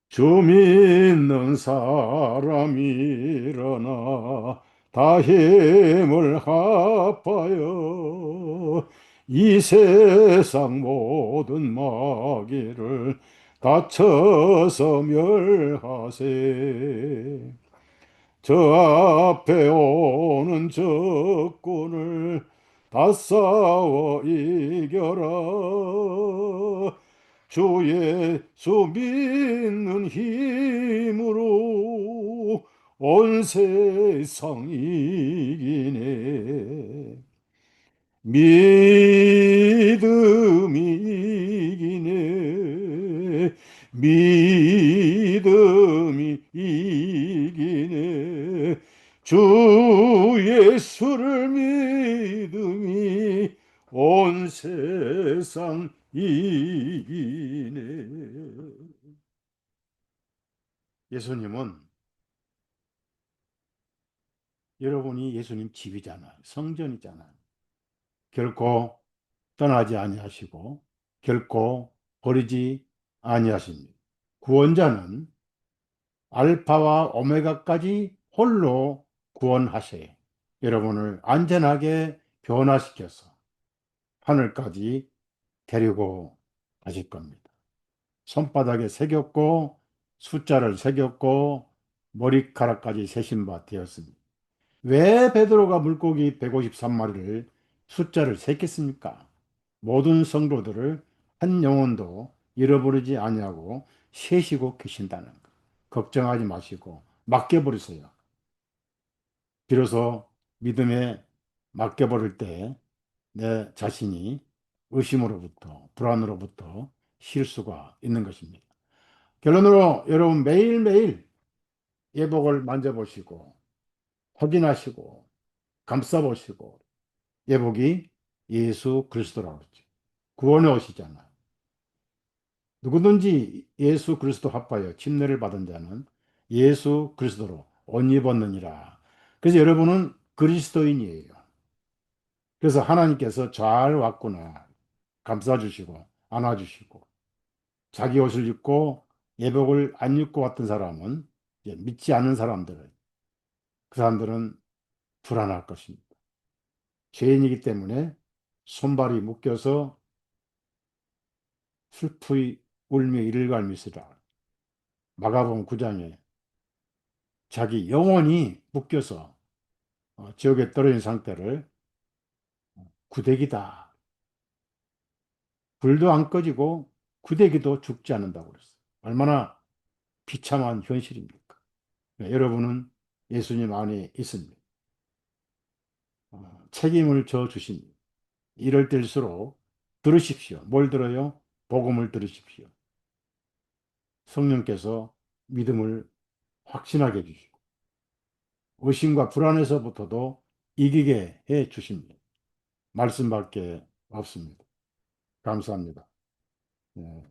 주 믿는 사람이 일어나 다 힘을 합하여 이 세상 모든 마귀를 다쳐서 멸하세. 저 앞에 오는 적군을 다 싸워 이겨라. 주 예수 믿는 힘으로 온 세상 이기네. 믿음이 이기네. 믿음이 이기네. 주 예수를 믿음이 온 세상 이기네. 예수님은 여러분이 예수님 집이잖아요. 성전이잖아요. 결코 떠나지 아니하시고 결코 버리지 아니하십니다. 구원자는 알파와 오메가까지 홀로 구원하셔요. 여러분을 안전하게 변화시켜서 하늘까지 데리고 가실 겁니다. 손바닥에 새겼고 숫자를 새겼고 머리카락까지 세신 바 되었습니다. 왜 베드로가 물고기 153마리를 숫자를 셌겠습니까? 모든 성도들을 한 영혼도 잃어버리지 아니하고 세시고 계신다는 것. 걱정하지 마시고 맡겨버리세요. 비로소 믿음에 맡겨버릴 때 내 자신이 의심으로부터 불안으로부터 쉴 수가 있는 것입니다. 결론으로 여러분 매일매일 예복을 만져보시고 확인하시고 감싸보시고 예복이 예수 그리스도라고 그러죠. 구원해 오시잖아요. 누구든지 예수 그리스도 합하여 침례를 받은 자는 예수 그리스도로 옷 입었느니라. 그래서 여러분은 그리스도인이에요. 그래서 하나님께서 잘 왔구나 감싸주시고 안아주시고 자기 옷을 입고 예복을 안 입고 왔던 사람은 이제 믿지 않는 사람들은 그 사람들은 불안할 것입니다. 죄인이기 때문에 손발이 묶여서 슬프이 울며 이를 갈미시라. 마가복음 9장에 자기 영혼이 묶여서 지옥에 떨어진 상태를 구데기다. 불도 안 꺼지고 구데기도 죽지 않는다고 그랬어요. 얼마나 비참한 현실입니까? 네, 여러분은 예수님 안에 있습니다. 책임을 져 주십니다. 이럴 때일수록 들으십시오. 뭘 들어요? 복음을 들으십시오. 성령께서 믿음을 확신하게 해주시고 의심과 불안에서부터도 이기게 해 주십니다. 말씀밖에 없습니다. 감사합니다. 네.